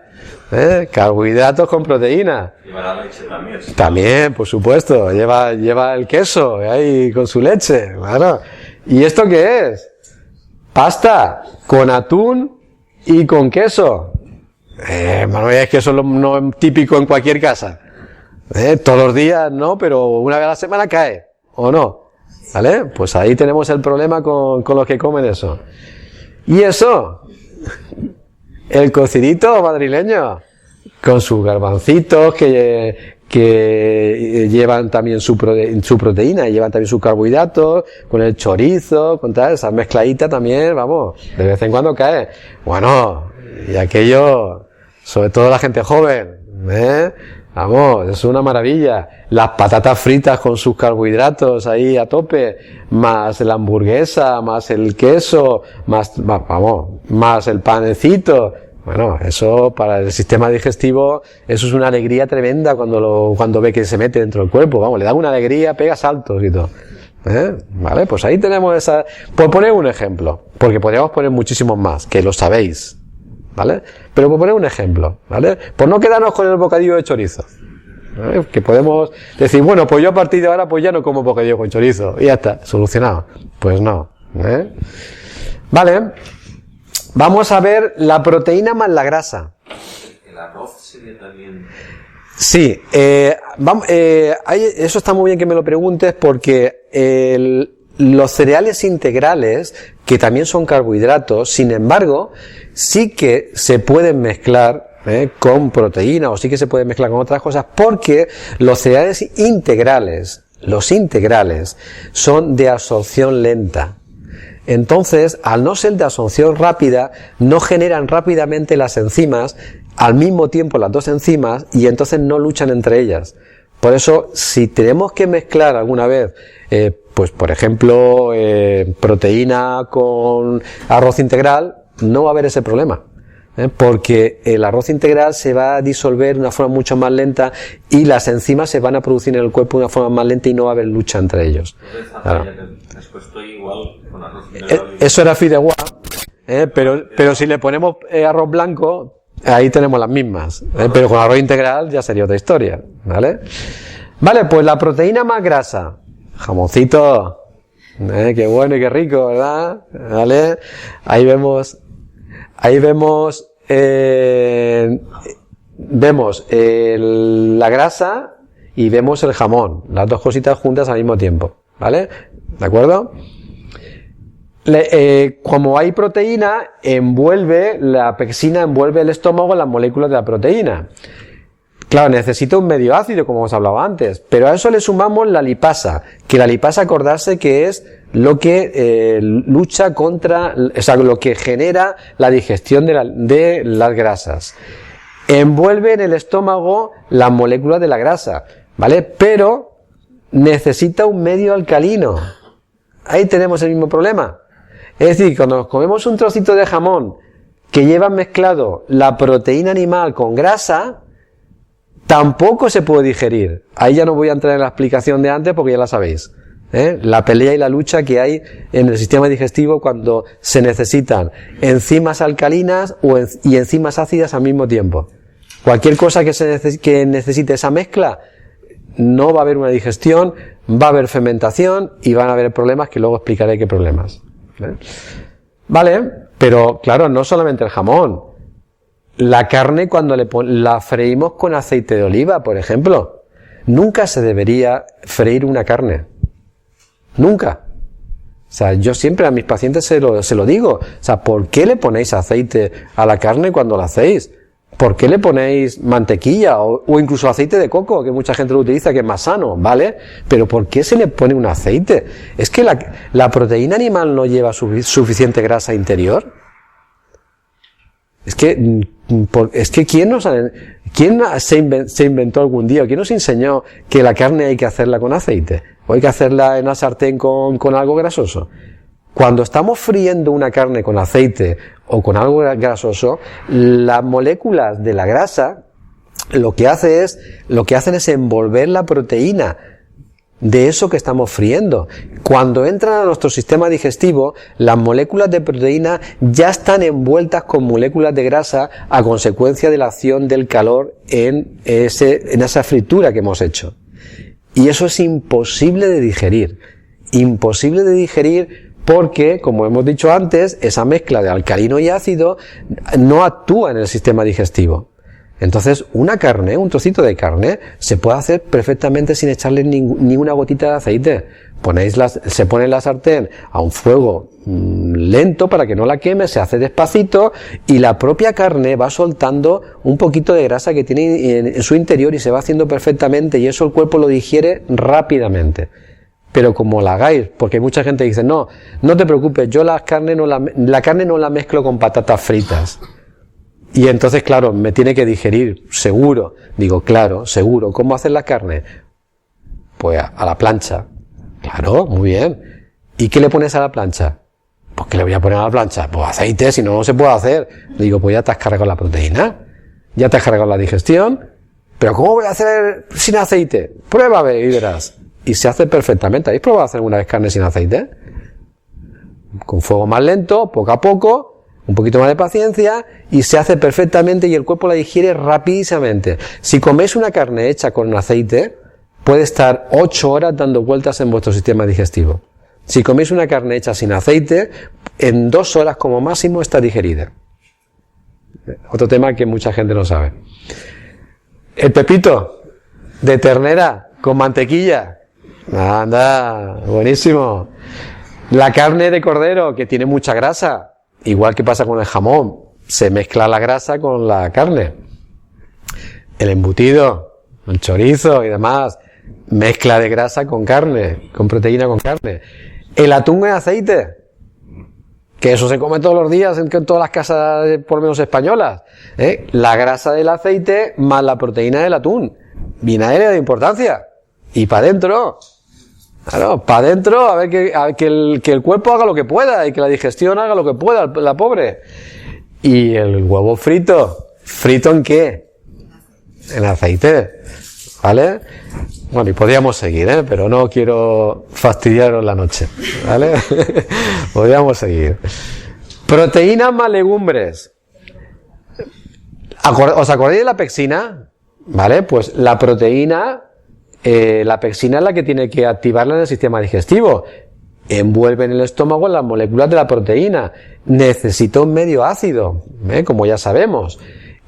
Carbohidratos con proteína. Lleva la leche también. También, por supuesto. Lleva el queso ahí con su leche. Claro. ¿Y esto qué es? Pasta con atún y con queso. Manuel, es que eso no es típico en cualquier casa. Todos los días no, pero una vez a la semana cae. ¿O no? ¿Vale? Pues ahí tenemos el problema con los que comen eso. ¿Y eso? El cocidito madrileño, con sus garbancitos que llevan también su proteína, y llevan también sus carbohidratos, con el chorizo, con tal, esa mezcladita también, vamos, de vez en cuando cae. Bueno, y aquello, sobre todo la gente joven, vamos, es una maravilla. Las patatas fritas con sus carbohidratos ahí a tope, más la hamburguesa, más el queso, más el panecito. Bueno, eso para el sistema digestivo, eso es una alegría tremenda cuando ve que se mete dentro del cuerpo. Vamos, le da una alegría, pega saltos y todo. Vale, pues ahí tenemos esa, por poner un ejemplo, porque podríamos poner muchísimos más, que lo sabéis. ¿Vale? Pero por poner un ejemplo, ¿vale? Por no quedarnos con el bocadillo de chorizo, ¿vale? Que podemos decir, bueno, pues yo a partir de ahora pues ya no como bocadillo con chorizo y ya está, solucionado. Pues no, Vale, vamos a ver la proteína más la grasa. El arroz sería también... Sí, eso está muy bien que me lo preguntes, porque los cereales integrales, que también son carbohidratos, sin embargo, sí que se pueden mezclar con proteína, o sí que se pueden mezclar con otras cosas, porque los cereales integrales, son de absorción lenta. Entonces, al no ser de absorción rápida, no generan rápidamente las enzimas, al mismo tiempo las dos enzimas, y entonces no luchan entre ellas. Por eso, si tenemos que mezclar alguna vez, pues por ejemplo, proteína con arroz integral, no va a haber ese problema, porque el arroz integral se va a disolver de una forma mucho más lenta y las enzimas se van a producir en el cuerpo de una forma más lenta y no va a haber lucha entre ellos. Claro. Después estoy igual con arroz integral. Eso era fideuá, pero si le ponemos arroz blanco, ahí tenemos las mismas, pero con arroz integral ya sería otra historia, ¿vale? Vale, pues la proteína más grasa, jamoncito, qué bueno y qué rico, ¿verdad? ¿Vale? Ahí vemos la grasa y vemos el jamón, las dos cositas juntas al mismo tiempo, ¿vale? ¿De acuerdo? Como hay proteína, la pexina envuelve el estómago en las moléculas de la proteína. Claro, necesita un medio ácido, como hemos hablado antes, pero a eso le sumamos la lipasa, que la lipasa, acordarse que es lo que lucha contra, o sea, lo que genera la digestión de las grasas. Envuelve en el estómago las moléculas de la grasa, ¿vale? Pero necesita un medio alcalino. Ahí tenemos el mismo problema. Es decir, cuando nos comemos un trocito de jamón que lleva mezclado la proteína animal con grasa, tampoco se puede digerir. Ahí ya no voy a entrar en la explicación de antes porque ya la sabéis. La pelea y la lucha que hay en el sistema digestivo cuando se necesitan enzimas alcalinas y enzimas ácidas al mismo tiempo. Cualquier cosa que necesite esa mezcla, no va a haber una digestión, va a haber fermentación y van a haber problemas que luego explicaré qué problemas. Vale, pero claro, no solamente el jamón. La carne, cuando la freímos con aceite de oliva, por ejemplo, nunca se debería freír una carne. Nunca. O sea, yo siempre a mis pacientes se lo digo. O sea, ¿por qué le ponéis aceite a la carne cuando la hacéis? ¿Por qué le ponéis mantequilla o incluso aceite de coco, que mucha gente lo utiliza, que es más sano, ¿vale? Pero ¿por qué se le pone un aceite? ¿Es que la proteína animal no lleva suficiente grasa interior? Es que ¿quién se inventó algún día? ¿Quién nos enseñó que la carne hay que hacerla con aceite? ¿O hay que hacerla en la sartén con algo grasoso? Cuando estamos friendo una carne con aceite o con algo grasoso, las moléculas de la grasa lo que hacen es envolver la proteína de eso que estamos friendo. Cuando entran a nuestro sistema digestivo, las moléculas de proteína ya están envueltas con moléculas de grasa a consecuencia de la acción del calor en esa fritura que hemos hecho. Y eso es imposible de digerir. Imposible de digerir porque, como hemos dicho antes, esa mezcla de alcalino y ácido no actúa en el sistema digestivo. Entonces, un trocito de carne, se puede hacer perfectamente sin echarle ni una gotita de aceite. Se pone en la sartén a un fuego lento para que no la queme, se hace despacito y la propia carne va soltando un poquito de grasa que tiene en su interior y se va haciendo perfectamente y eso el cuerpo lo digiere rápidamente. Pero como la hagáis, porque hay mucha gente que dice, no te preocupes, yo la carne no la mezclo con patatas fritas. Y entonces, claro, me tiene que digerir, seguro. Digo, claro, seguro. ¿Cómo hacer la carne? Pues a la plancha. Claro, muy bien. ¿Y qué le pones a la plancha? Pues ¿qué le voy a poner a la plancha? Pues aceite, si no se puede hacer. Digo, pues ya te has cargado la proteína, ya te has cargado la digestión. ¿Pero cómo voy a hacer sin aceite? Prueba a ver y verás. Y se hace perfectamente. ¿Habéis probado a hacer alguna vez carne sin aceite? Con fuego más lento, poco a poco, un poquito más de paciencia y se hace perfectamente y el cuerpo la digiere rapidísimamente. Si coméis una carne hecha con aceite, puede estar 8 horas dando vueltas en vuestro sistema digestivo. Si coméis una carne hecha sin aceite, en 2 horas como máximo está digerida. Otro tema que mucha gente no sabe. El pepito de ternera con mantequilla. Anda, buenísimo. La carne de cordero que tiene mucha grasa. Igual que pasa con el jamón, se mezcla la grasa con la carne. El embutido, el chorizo y demás, mezcla de grasa con carne, con proteína con carne. El atún en aceite, que eso se come todos los días en todas las casas, por lo menos españolas. La grasa del aceite más la proteína del atún. Vinagre de importancia. Y para adentro. Claro, para adentro, a ver que el cuerpo haga lo que pueda y que la digestión haga lo que pueda, la pobre. Y el huevo frito. ¿Frito en qué? En aceite. ¿Vale? Bueno, y podríamos seguir, pero no quiero fastidiaros la noche. ¿Vale? Podríamos seguir. Proteínas más legumbres. ¿Os acordáis de la pexina? ¿Vale? Pues la proteína... la pexina es la que tiene que activarla en el sistema digestivo. Envuelve en el estómago las moléculas de la proteína. Necesita un medio ácido, como ya sabemos.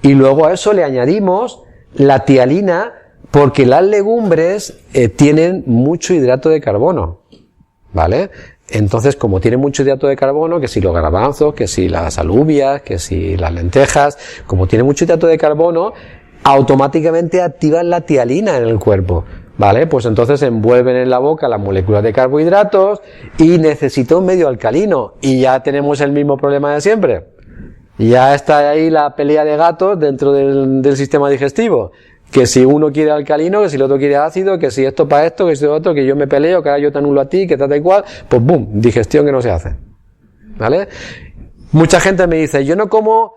Y luego a eso le añadimos la tialina, porque las legumbres tienen mucho hidrato de carbono. ¿Vale? Entonces, como tienen mucho hidrato de carbono, que si los garbanzos, que si las alubias, que si las lentejas, como tiene mucho hidrato de carbono, automáticamente activan la tialina en el cuerpo. ¿Vale? Pues entonces envuelven en la boca las moléculas de carbohidratos y necesita un medio alcalino. Y ya tenemos el mismo problema de siempre. Ya está ahí la pelea de gatos dentro del sistema digestivo. Que si uno quiere alcalino, que si el otro quiere ácido, que si esto para esto, que si lo otro, que yo me peleo, que ahora yo te anulo a ti, que tal y cual, pues boom, digestión que no se hace. ¿Vale? Mucha gente me dice, yo no como,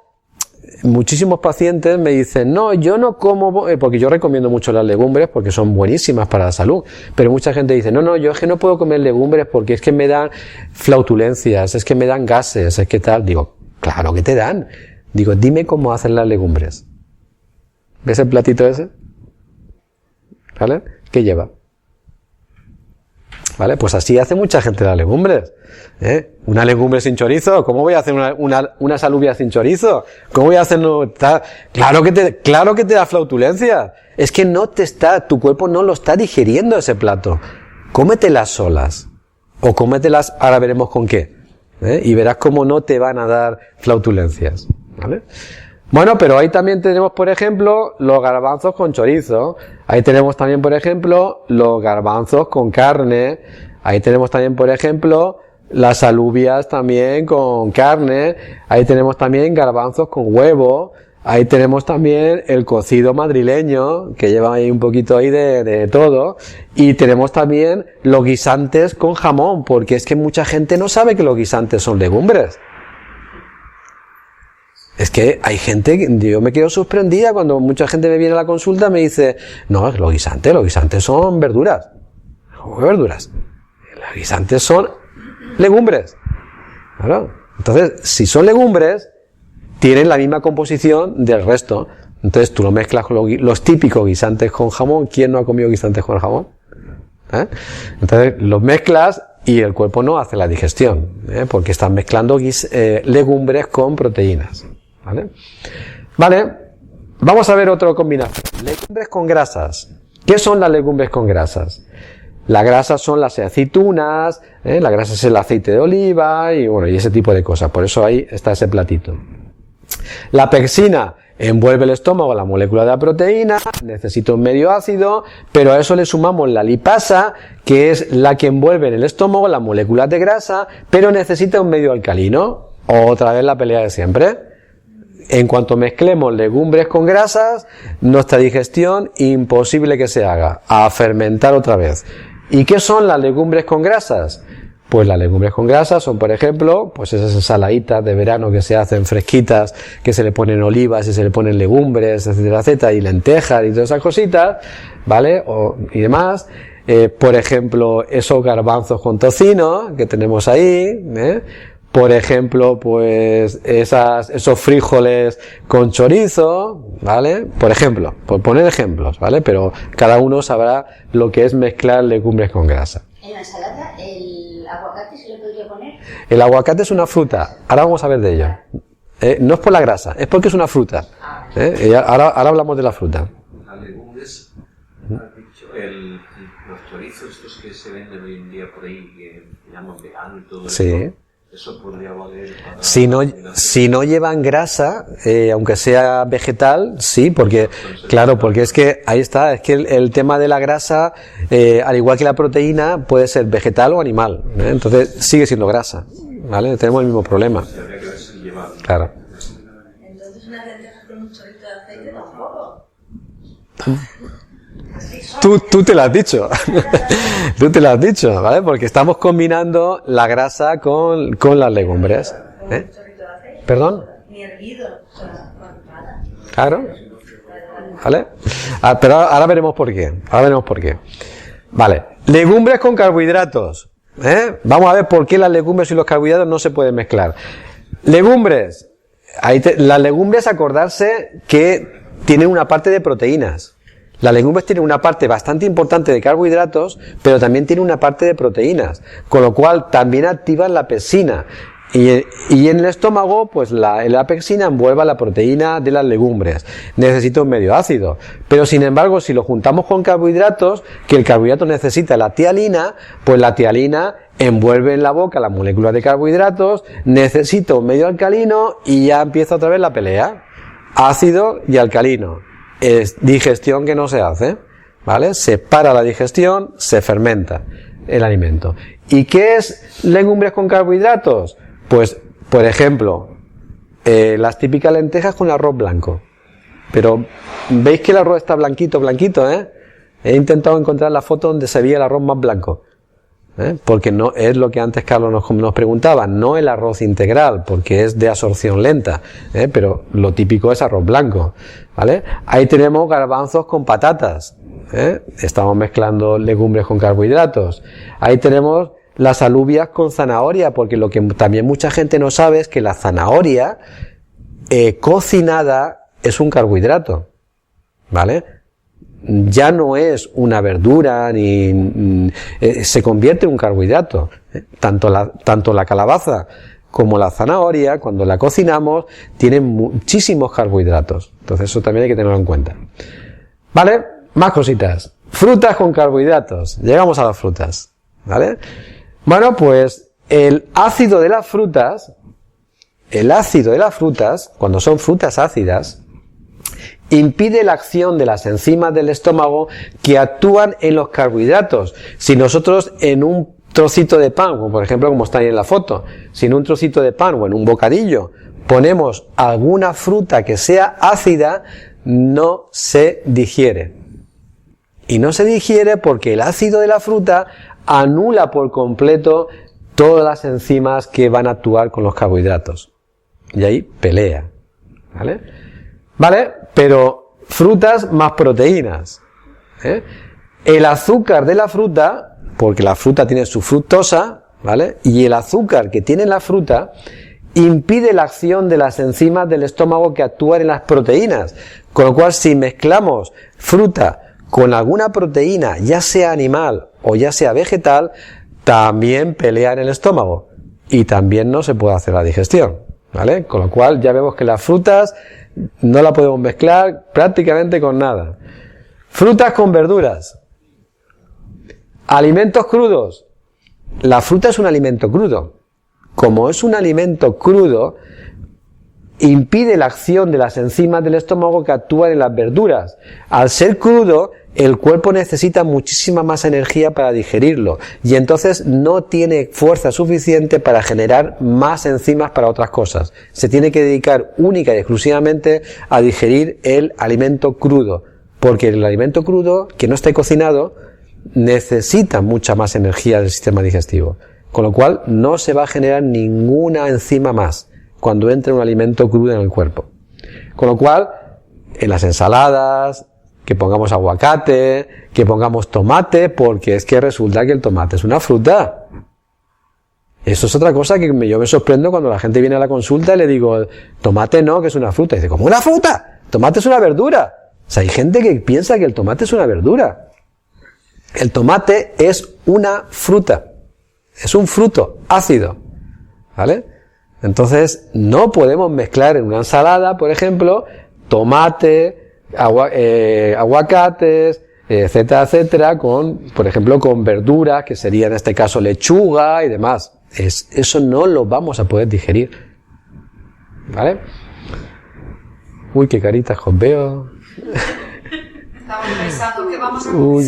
muchísimos pacientes me dicen, no, yo no como, porque yo recomiendo mucho las legumbres porque son buenísimas para la salud, pero mucha gente dice, no, yo es que no puedo comer legumbres porque es que me dan flautulencias, es que me dan gases, es que tal. Digo, claro que te dan. Digo, dime cómo hacen las legumbres. ¿Ves el platito ese? ¿Vale? ¿Qué lleva? ¿Vale? Pues así hace mucha gente las legumbres. Una legumbre sin chorizo, ¿cómo voy a hacer unas alubias sin chorizo? ¿Cómo voy a hacer claro que te da flautulencia. Es que tu cuerpo no lo está digeriendo ese plato. Cómetelas solas. O cómetelas, ahora veremos con qué. Y verás cómo no te van a dar flautulencias. ¿Vale? Bueno, pero ahí también tenemos, por ejemplo, los garbanzos con chorizo. Ahí tenemos también, por ejemplo, los garbanzos con carne. Ahí tenemos también, por ejemplo, las alubias también con carne. Ahí tenemos también garbanzos con huevo. Ahí tenemos también el cocido madrileño, que lleva ahí un poquito ahí de todo. Y tenemos también los guisantes con jamón, porque es que mucha gente no sabe que los guisantes son legumbres. Es que hay gente, yo me quedo sorprendida cuando mucha gente me viene a la consulta y me dice, no, los guisantes son verduras. ¿Cómo que verduras? Los guisantes son legumbres. Claro. Entonces, si son legumbres, tienen la misma composición del resto. Entonces tú lo mezclas con los típicos guisantes con jamón. ¿Quién no ha comido guisantes con jamón? Entonces los mezclas y el cuerpo no hace la digestión, porque están mezclando legumbres con proteínas. Vale, vamos a ver otra combinación. Legumbres con grasas. ¿Qué son las legumbres con grasas? Las grasas son las aceitunas, la grasa es el aceite de oliva y bueno, y ese tipo de cosas. Por eso ahí está ese platito. La pectina envuelve el estómago, la molécula de la proteína, necesita un medio ácido, pero a eso le sumamos la lipasa, que es la que envuelve en el estómago las moléculas de grasa, pero necesita un medio alcalino. Otra vez la pelea de siempre. En cuanto mezclemos legumbres con grasas, nuestra digestión imposible que se haga, a fermentar otra vez. ¿Y qué son las legumbres con grasas? Pues las legumbres con grasas son, por ejemplo, pues esas ensaladitas de verano que se hacen fresquitas, que se le ponen olivas y se le ponen legumbres, etcétera, etcétera, y lentejas y todas esas cositas, ¿vale? Y demás. Por ejemplo, esos garbanzos con tocino que tenemos ahí, Por ejemplo, pues esos frijoles con chorizo, ¿vale? Por ejemplo, por poner ejemplos, ¿vale? Pero cada uno sabrá lo que es mezclar legumbres con grasa. En la ensalada, ¿el aguacate se le podría poner? El aguacate es una fruta. Ahora vamos a ver de ello. No es por la grasa, es porque es una fruta. Ahora hablamos de la fruta. Las legumbres, has dicho, los chorizos estos que se venden hoy en día por ahí, que llaman vegano y todo eso. Sí. Eso podría valer para si no llevan grasa, aunque sea vegetal, sí, porque, claro, porque es que, ahí está, es que el tema de la grasa, al igual que la proteína, puede ser vegetal o animal, entonces sigue siendo grasa, ¿vale? Tenemos el mismo problema. Habría que ver si lleva. Claro. Entonces una lenteja con un chorrito de aceite tampoco. Tú te lo has dicho. Tú te lo has dicho, ¿vale? Porque estamos combinando la grasa con las legumbres. Un chorrito de aceite. ¿Perdón? Ni hervido. O sea, nada. Claro. ¿Vale? Pero ahora veremos por qué. Vale. Legumbres con carbohidratos. Vamos a ver por qué las legumbres y los carbohidratos no se pueden mezclar. Legumbres. Las legumbres, acordarse que tienen una parte de proteínas. Las legumbres tienen una parte bastante importante de carbohidratos, pero también tienen una parte de proteínas, con lo cual también activan la pectina. Y en el estómago, pues la pectina envuelve la proteína de las legumbres. Necesita un medio ácido. Pero sin embargo, si lo juntamos con carbohidratos, que el carbohidrato necesita la tialina, pues la tialina envuelve en la boca las moléculas de carbohidratos, necesita un medio alcalino y ya empieza otra vez la pelea. Ácido y alcalino. es digestión que no se hace, ¿vale? Se para la digestión, se fermenta el alimento. ¿Y qué es legumbres con carbohidratos? Pues, por ejemplo, las típicas lentejas con arroz blanco. Pero, ¿veis que el arroz está blanquito, blanquito, He intentado encontrar la foto donde se veía el arroz más blanco. Porque no es lo que antes Carlos nos preguntaba, no el arroz integral, porque es de absorción lenta, pero lo típico es arroz blanco, ¿vale? Ahí tenemos garbanzos con patatas, estamos mezclando legumbres con carbohidratos. Ahí tenemos las alubias con zanahoria, porque lo que también mucha gente no sabe es que la zanahoria cocinada es un carbohidrato, ¿vale? Ya no es una verdura ni se convierte en un carbohidrato. Tanto la calabaza como la zanahoria, cuando la cocinamos, tienen muchísimos carbohidratos. Entonces eso también hay que tenerlo en cuenta. ¿Vale? Más cositas. Frutas con carbohidratos. Llegamos a las frutas. ¿Vale? Bueno, pues el ácido de las frutas, cuando son frutas ácidas, impide la acción de las enzimas del estómago que actúan en los carbohidratos. Si nosotros en un trocito de pan, como por ejemplo como está ahí en la foto, si en un trocito de pan o en un bocadillo ponemos alguna fruta que sea ácida, no se digiere. Y no se digiere porque el ácido de la fruta anula por completo todas las enzimas que van a actuar con los carbohidratos. Y ahí pelea. ¿Vale? ¿Vale? Pero frutas más proteínas. El azúcar de la fruta, porque la fruta tiene su fructosa, ¿vale? Y el azúcar que tiene la fruta impide la acción de las enzimas del estómago que actúan en las proteínas. Con lo cual, si mezclamos fruta con alguna proteína, ya sea animal o ya sea vegetal, también pelea en el estómago. Y también no se puede hacer la digestión, ¿vale? Con lo cual, ya vemos que las frutas no la podemos mezclar prácticamente con nada. Frutas con verduras. Alimentos crudos. La fruta es un alimento crudo. Como es un alimento crudo, impide la acción de las enzimas del estómago que actúan en las verduras. Al ser crudo, el cuerpo necesita muchísima más energía para digerirlo y entonces no tiene fuerza suficiente para generar más enzimas para otras cosas. Se tiene que dedicar única y exclusivamente a digerir el alimento crudo, porque el alimento crudo, que no esté cocinado, necesita mucha más energía del sistema digestivo, con lo cual no se va a generar ninguna enzima más cuando entre un alimento crudo en el cuerpo. Con lo cual, en las ensaladas, que pongamos aguacate, que pongamos tomate, porque es que resulta que el tomate es una fruta. Eso es otra cosa que yo me sorprendo cuando la gente viene a la consulta y le digo, tomate no, que es una fruta. Y dice, ¿cómo una fruta? Tomate es una verdura. O sea, hay gente que piensa que el tomate es una verdura. El tomate es una fruta. Es un fruto ácido. ¿Vale? Entonces, no podemos mezclar en una ensalada, por ejemplo, tomate, aguacates, etcétera, etcétera, por ejemplo, con verduras, que sería en este caso lechuga y demás. Eso no lo vamos a poder digerir. ¿Vale? Uy, qué caritas os veo. Estamos pensando que vamos a... Uy,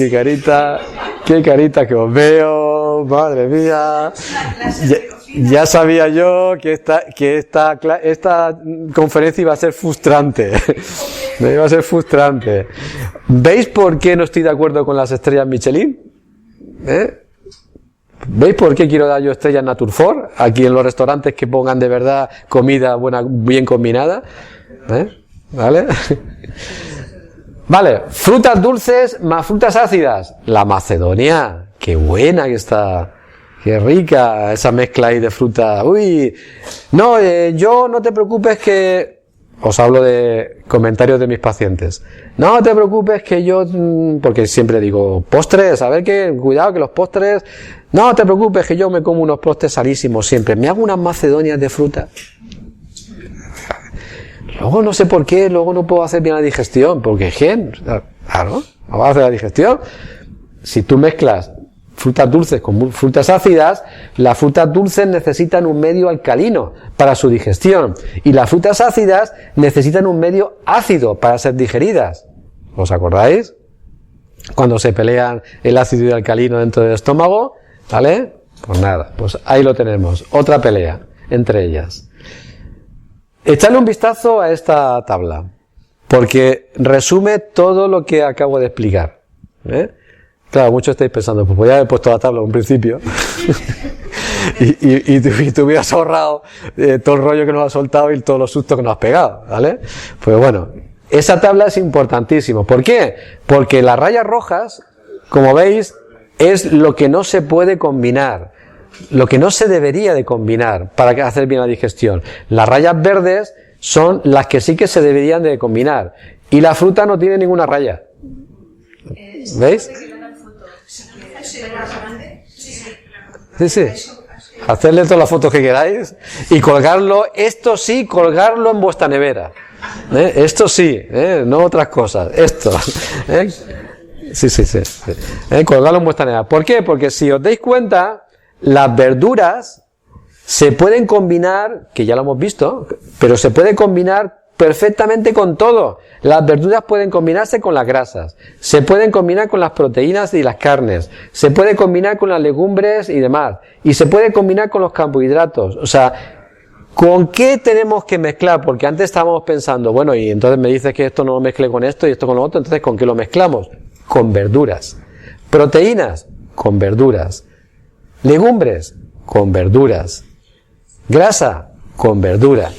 qué carita que os veo, madre mía. Ya sabía yo que esta conferencia iba a ser frustrante. Me iba a ser frustrante. ¿Veis por qué no estoy de acuerdo con las estrellas Michelin? ¿Veis por qué quiero dar yo estrellas Naturfort? Aquí en los restaurantes que pongan de verdad comida buena, bien combinada. ¿Vale? Vale, frutas dulces más frutas ácidas. La Macedonia, qué buena que está. Qué rica esa mezcla ahí de fruta. Uy, no, yo no te preocupes que... Os hablo de comentarios de mis pacientes. No te preocupes que yo... Porque siempre digo, postres, a ver que... Cuidado que los postres... No te preocupes que yo me como unos postres salísimos siempre. Me hago unas macedonias de fruta. Luego no sé por qué, luego no puedo hacer bien la digestión. Porque, claro, no vas a hacer la digestión. Si tú mezclas frutas dulces con frutas ácidas, las frutas dulces necesitan un medio alcalino para su digestión y las frutas ácidas necesitan un medio ácido para ser digeridas. ¿Os acordáis? Cuando se pelean el ácido y el alcalino dentro del estómago, ¿vale? Pues nada, pues ahí lo tenemos. Otra pelea entre ellas. Echadle un vistazo a esta tabla, porque resume todo lo que acabo de explicar. Claro, muchos estáis pensando, pues voy a haber puesto la tabla en un principio y te hubieras ahorrado todo el rollo que nos has soltado y todos los sustos que nos has pegado, ¿vale? Pues bueno, esa tabla es importantísima. ¿Por qué? Porque las rayas rojas, como veis, es lo que no se puede combinar, lo que no se debería de combinar para hacer bien la digestión. Las rayas verdes son las que sí que se deberían de combinar. Y la fruta no tiene ninguna raya. ¿Veis? Sí, sí. Hacerle todas las fotos que queráis y colgarlo, esto sí, colgarlo en vuestra nevera. Esto sí, no otras cosas. Esto. Sí. Colgarlo en vuestra nevera. ¿Por qué? Porque si os dais cuenta, las verduras se pueden combinar, que ya lo hemos visto, pero se puede combinar perfectamente con todo. Las verduras pueden combinarse con las grasas, se pueden combinar con las proteínas y las carnes, se puede combinar con las legumbres y demás, y se puede combinar con los carbohidratos. O sea, ¿con qué tenemos que mezclar? Porque antes estábamos pensando, bueno, y entonces me dices que esto no lo mezcle con esto y esto con lo otro, entonces ¿con qué lo mezclamos? Con verduras. Proteínas, con verduras. Legumbres, con verduras. Grasa, con verdura.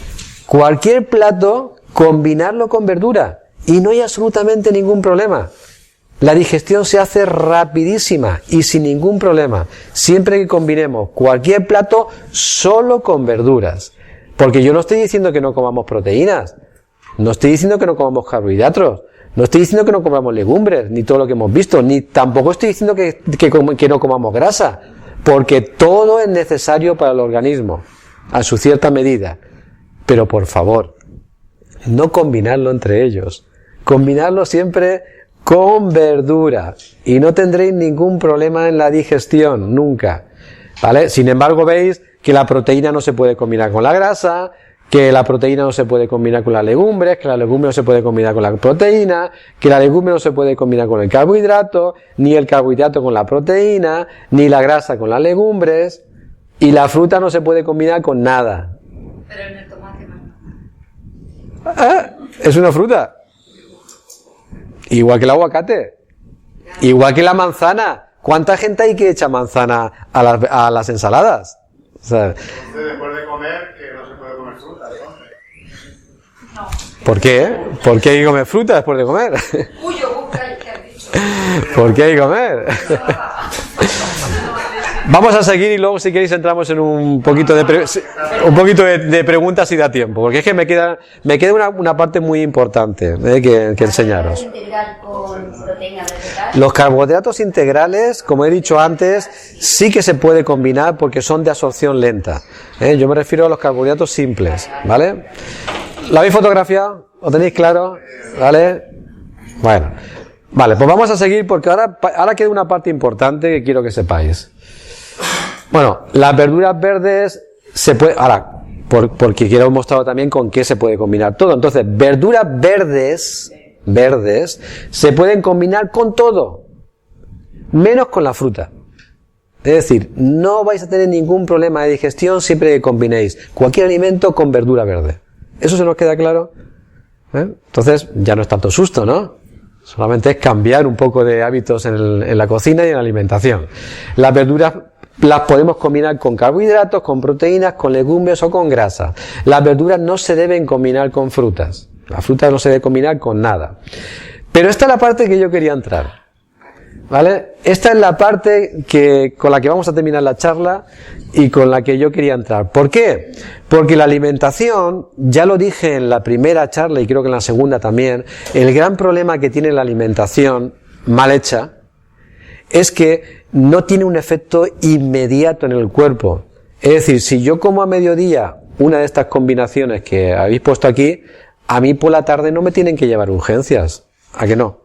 Cualquier plato, combinarlo con verdura. Y no hay absolutamente ningún problema. La digestión se hace rapidísima y sin ningún problema. Siempre que combinemos cualquier plato solo con verduras. Porque yo no estoy diciendo que no comamos proteínas. No estoy diciendo que no comamos carbohidratos. No estoy diciendo que no comamos legumbres, ni todo lo que hemos visto. Ni tampoco estoy diciendo que no comamos grasa. Porque todo es necesario para el organismo. A su cierta medida. Pero por favor, no combinarlo entre ellos. Combinarlo siempre con verdura. Y no tendréis ningún problema en la digestión, nunca. ¿Vale? Sin embargo, veis que la proteína no se puede combinar con la grasa, que la proteína no se puede combinar con las legumbres, que la legumbre no se puede combinar con la proteína, que la legumbre no se puede combinar con el carbohidrato, ni el carbohidrato con la proteína, ni la grasa con las legumbres, y la fruta no se puede combinar con nada. Pero en el tomate no. Es una fruta. Igual que el aguacate. Igual que la manzana. ¿Cuánta gente hay que echa manzana a las ensaladas? O sea, después de comer, que no se puede comer fruta, ¿no? No. ¿por qué? ¿Por qué hay que comer fruta después de comer? Cuyo, ¿qué has dicho? ¿Por qué hay que comer? Vamos a seguir y luego, si queréis, entramos en un poquito de preguntas si da tiempo, porque es que me queda una parte muy importante que enseñaros. Integral con proteína vegetal. Los carbohidratos integrales, como he dicho antes, sí que se puede combinar porque son de absorción lenta. Yo me refiero a los carbohidratos simples, ¿vale? ¿La habéis fotografiado? ¿Lo tenéis claro? ¿Vale? Bueno. Vale, pues vamos a seguir porque ahora queda una parte importante que quiero que sepáis. Bueno, las verduras verdes se puede, ahora, porque quiero mostrar también con qué se puede combinar todo. Entonces, verduras verdes, se pueden combinar con todo, menos con la fruta. Es decir, no vais a tener ningún problema de digestión siempre que combinéis cualquier alimento con verdura verde. ¿Eso se nos queda claro? Entonces, ya no es tanto susto, ¿no? Solamente es cambiar un poco de hábitos en la cocina y en la alimentación. Las verduras las podemos combinar con carbohidratos, con proteínas, con legumbres o con grasa. Las verduras no se deben combinar con frutas. La fruta no se debe combinar con nada. Pero esta es la parte que yo quería entrar. ¿Vale? Esta es la parte con la que vamos a terminar la charla y con la que yo quería entrar. ¿Por qué? Porque la alimentación, ya lo dije en la primera charla y creo que en la segunda también, el gran problema que tiene la alimentación mal hecha es que no tiene un efecto inmediato en el cuerpo. Es decir, si yo como a mediodía una de estas combinaciones que habéis puesto aquí, a mí por la tarde no me tienen que llevar urgencias. ¿A que no?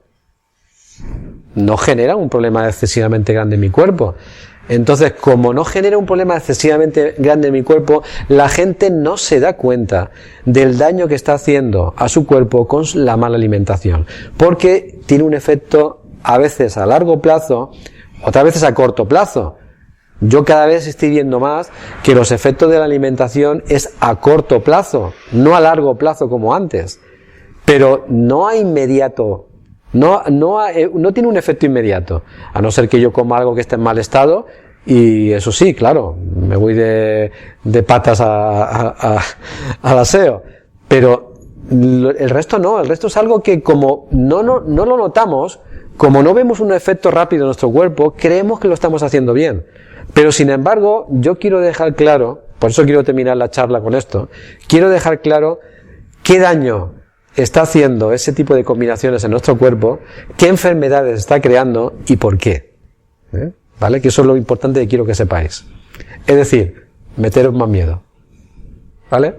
No genera un problema excesivamente grande en mi cuerpo. Entonces, como no genera un problema excesivamente grande en mi cuerpo, la gente no se da cuenta del daño que está haciendo a su cuerpo con la mala alimentación, porque tiene un efecto a veces a largo plazo, otras veces a corto plazo. Yo cada vez estoy viendo más que los efectos de la alimentación es a corto plazo, no a largo plazo como antes, pero no a inmediato. No tiene un efecto inmediato, a no ser que yo coma algo que esté en mal estado, y eso sí, claro, me voy de patas al aseo, pero el resto no, el resto es algo que como no lo notamos, como no vemos un efecto rápido en nuestro cuerpo, creemos que lo estamos haciendo bien. Pero sin embargo, yo quiero dejar claro, por eso quiero terminar la charla con esto, quiero dejar claro qué daño está haciendo ese tipo de combinaciones en nuestro cuerpo, qué enfermedades está creando y por qué. ¿Vale? Que eso es lo importante que quiero que sepáis. Es decir, meteros más miedo. ¿Vale?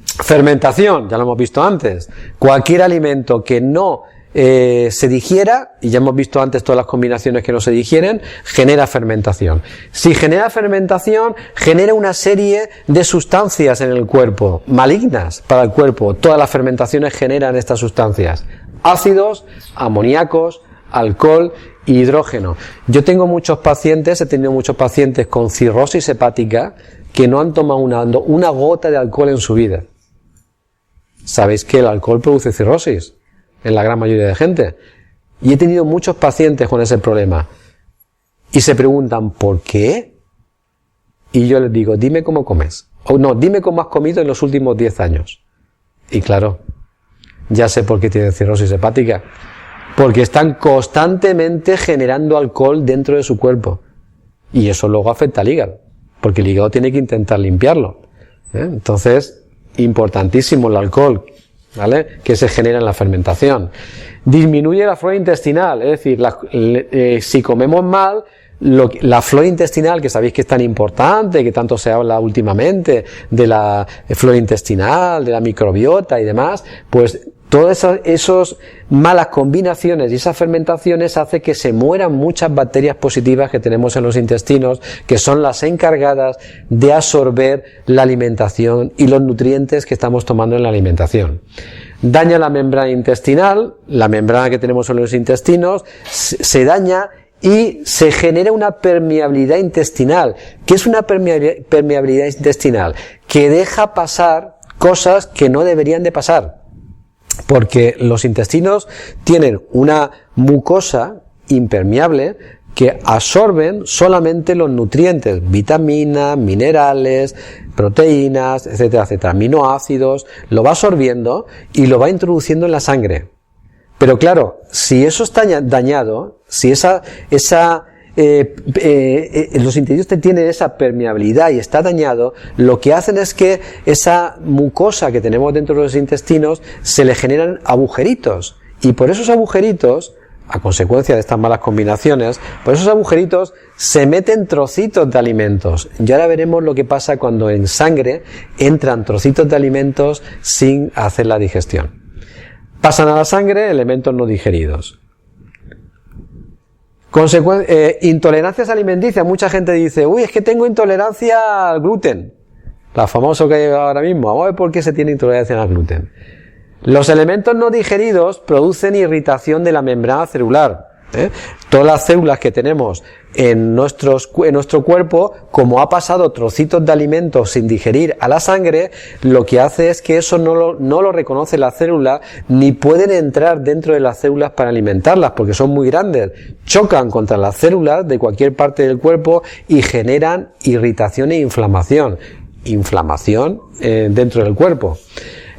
Fermentación, ya lo hemos visto antes. Cualquier alimento que no se digiera, y ya hemos visto antes todas las combinaciones que no se digieren, genera fermentación. Si genera fermentación, genera una serie de sustancias en el cuerpo, malignas para el cuerpo. Todas las fermentaciones generan estas sustancias: ácidos, amoníacos, alcohol e hidrógeno. Yo tengo muchos pacientes, he tenido muchos pacientes con cirrosis hepática que no han tomado una gota de alcohol en su vida. ¿Sabéis que el alcohol produce cirrosis? En la gran mayoría de gente. Y he tenido muchos pacientes con ese problema. Y se preguntan, ¿por qué? Y yo les digo, dime cómo comes. O no, dime cómo has comido en los últimos 10 años. Y claro, ya sé por qué tienen cirrosis hepática. Porque están constantemente generando alcohol dentro de su cuerpo. Y eso luego afecta al hígado. Porque el hígado tiene que intentar limpiarlo. Entonces, importantísimo el alcohol, ¿vale? Que se genera en la fermentación. Disminuye la flora intestinal, es decir, si comemos mal, la flora intestinal, que sabéis que es tan importante, que tanto se habla últimamente de la flora intestinal, de la microbiota y demás, pues todas esas malas combinaciones y esas fermentaciones hace que se mueran muchas bacterias positivas que tenemos en los intestinos, que son las encargadas de absorber la alimentación y los nutrientes que estamos tomando en la alimentación. Daña la membrana intestinal, la membrana que tenemos en los intestinos, se daña y se genera una permeabilidad intestinal. ¿Qué es una permeabilidad intestinal? Que deja pasar cosas que no deberían de pasar. Porque los intestinos tienen una mucosa impermeable que absorben solamente los nutrientes, vitaminas, minerales, proteínas, etcétera, etcétera, aminoácidos, lo va absorbiendo y lo va introduciendo en la sangre. Pero claro, si eso está dañado, si los intestinos tienen esa permeabilidad y está dañado, lo que hacen es que esa mucosa que tenemos dentro de los intestinos se le generan agujeritos, y por esos agujeritos, a consecuencia de estas malas combinaciones, por esos agujeritos se meten trocitos de alimentos. Y ahora veremos lo que pasa cuando en sangre entran trocitos de alimentos sin hacer la digestión. Pasan a la sangre elementos no digeridos. Intolerancias alimenticias. Mucha gente dice, uy, es que tengo intolerancia al gluten. La famosa que hay ahora mismo. Vamos a ver por qué se tiene intolerancia al gluten. Los elementos no digeridos producen irritación de la membrana celular. Todas las células que tenemos en nuestro cuerpo, como ha pasado trocitos de alimentos sin digerir a la sangre, lo que hace es que eso no lo reconoce la célula, ni pueden entrar dentro de las células para alimentarlas, porque son muy grandes, chocan contra las células de cualquier parte del cuerpo y generan irritación e inflamación dentro del cuerpo.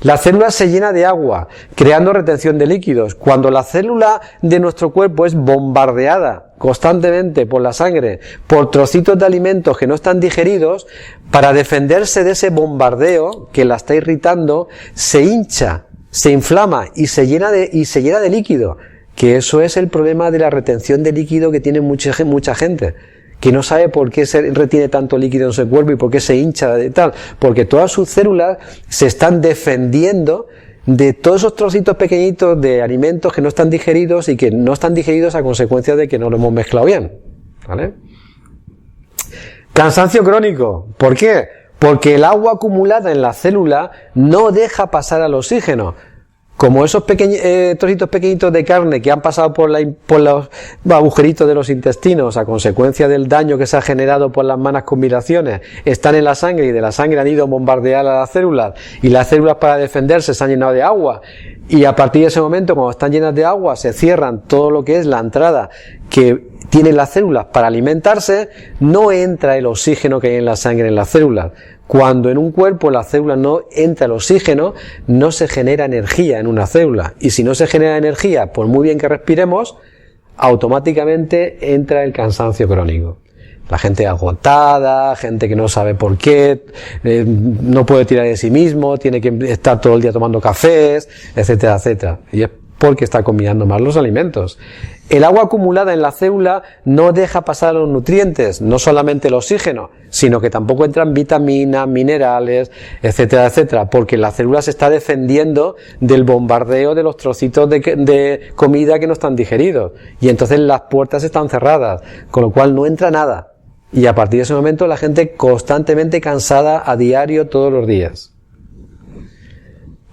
La célula se llena de agua, creando retención de líquidos. Cuando la célula de nuestro cuerpo es bombardeada constantemente por la sangre, por trocitos de alimentos que no están digeridos, para defenderse de ese bombardeo que la está irritando, se hincha, se inflama y se llena de líquido. Que eso es el problema de la retención de líquido que tiene mucha gente, que no sabe por qué se retiene tanto líquido en su cuerpo y por qué se hincha de tal, porque todas sus células se están defendiendo de todos esos trocitos pequeñitos de alimentos que no están digeridos y que no están digeridos a consecuencia de que no lo hemos mezclado bien. ¿vale? Cansancio crónico. ¿Por qué? Porque el agua acumulada en la célula no deja pasar al oxígeno. Como esos trocitos pequeñitos de carne que han pasado por los agujeritos de los intestinos a consecuencia del daño que se ha generado por las malas combinaciones, están en la sangre y de la sangre han ido a bombardear a las células y las células para defenderse se han llenado de agua y a partir de ese momento cuando están llenas de agua se cierran todo lo que es la entrada que tienen las células para alimentarse, no entra el oxígeno que hay en la sangre en las células. Cuando en un cuerpo la célula no entra el oxígeno, no se genera energía en una célula. Y si no se genera energía, por muy bien que respiremos, automáticamente entra el cansancio crónico. La gente agotada, gente que no sabe por qué, no puede tirar de sí mismo, tiene que estar todo el día tomando cafés, etcétera, etcétera. Y es porque está combinando más los alimentos. El agua acumulada en la célula no deja pasar los nutrientes, no solamente el oxígeno, sino que tampoco entran vitaminas, minerales, etcétera, etcétera, porque la célula se está defendiendo del bombardeo de los trocitos de comida que no están digeridos. Y entonces las puertas están cerradas, con lo cual no entra nada. Y a partir de ese momento la gente constantemente cansada a diario todos los días.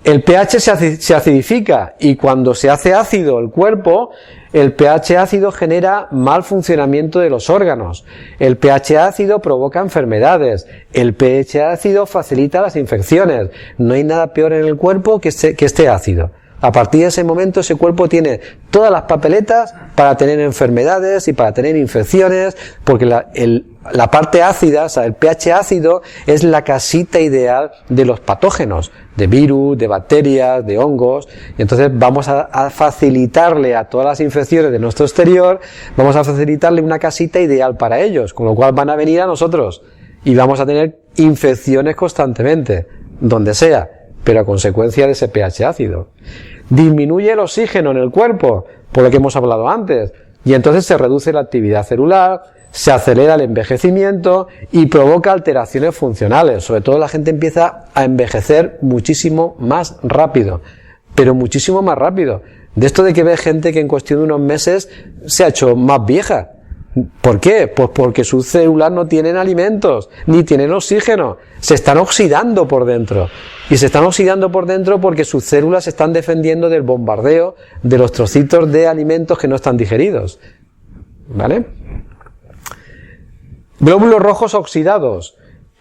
El pH se acidifica y cuando se hace ácido el cuerpo, el pH ácido genera mal funcionamiento de los órganos. El pH ácido provoca enfermedades. El pH ácido facilita las infecciones. No hay nada peor en el cuerpo que esté ácido. A partir de ese momento ese cuerpo tiene todas las papeletas para tener enfermedades y para tener infecciones, porque la parte ácida, o sea, el pH ácido es la casita ideal de los patógenos, de virus, de bacterias, de hongos, y entonces vamos a facilitarle a todas las infecciones de nuestro exterior, vamos a facilitarle una casita ideal para ellos, con lo cual van a venir a nosotros y vamos a tener infecciones constantemente, donde sea, pero a consecuencia de ese pH ácido. Disminuye el oxígeno en el cuerpo, por lo que hemos hablado antes, y entonces se reduce la actividad celular, se acelera el envejecimiento y provoca alteraciones funcionales. Sobre todo la gente empieza a envejecer muchísimo más rápido, pero muchísimo más rápido. De esto de que ve gente que en cuestión de unos meses se ha hecho más vieja. ¿Por qué? Pues porque sus células no tienen alimentos, ni tienen oxígeno, se están oxidando por dentro. Y se están oxidando por dentro porque sus células se están defendiendo del bombardeo de los trocitos de alimentos que no están digeridos. ¿Vale? Glóbulos rojos oxidados.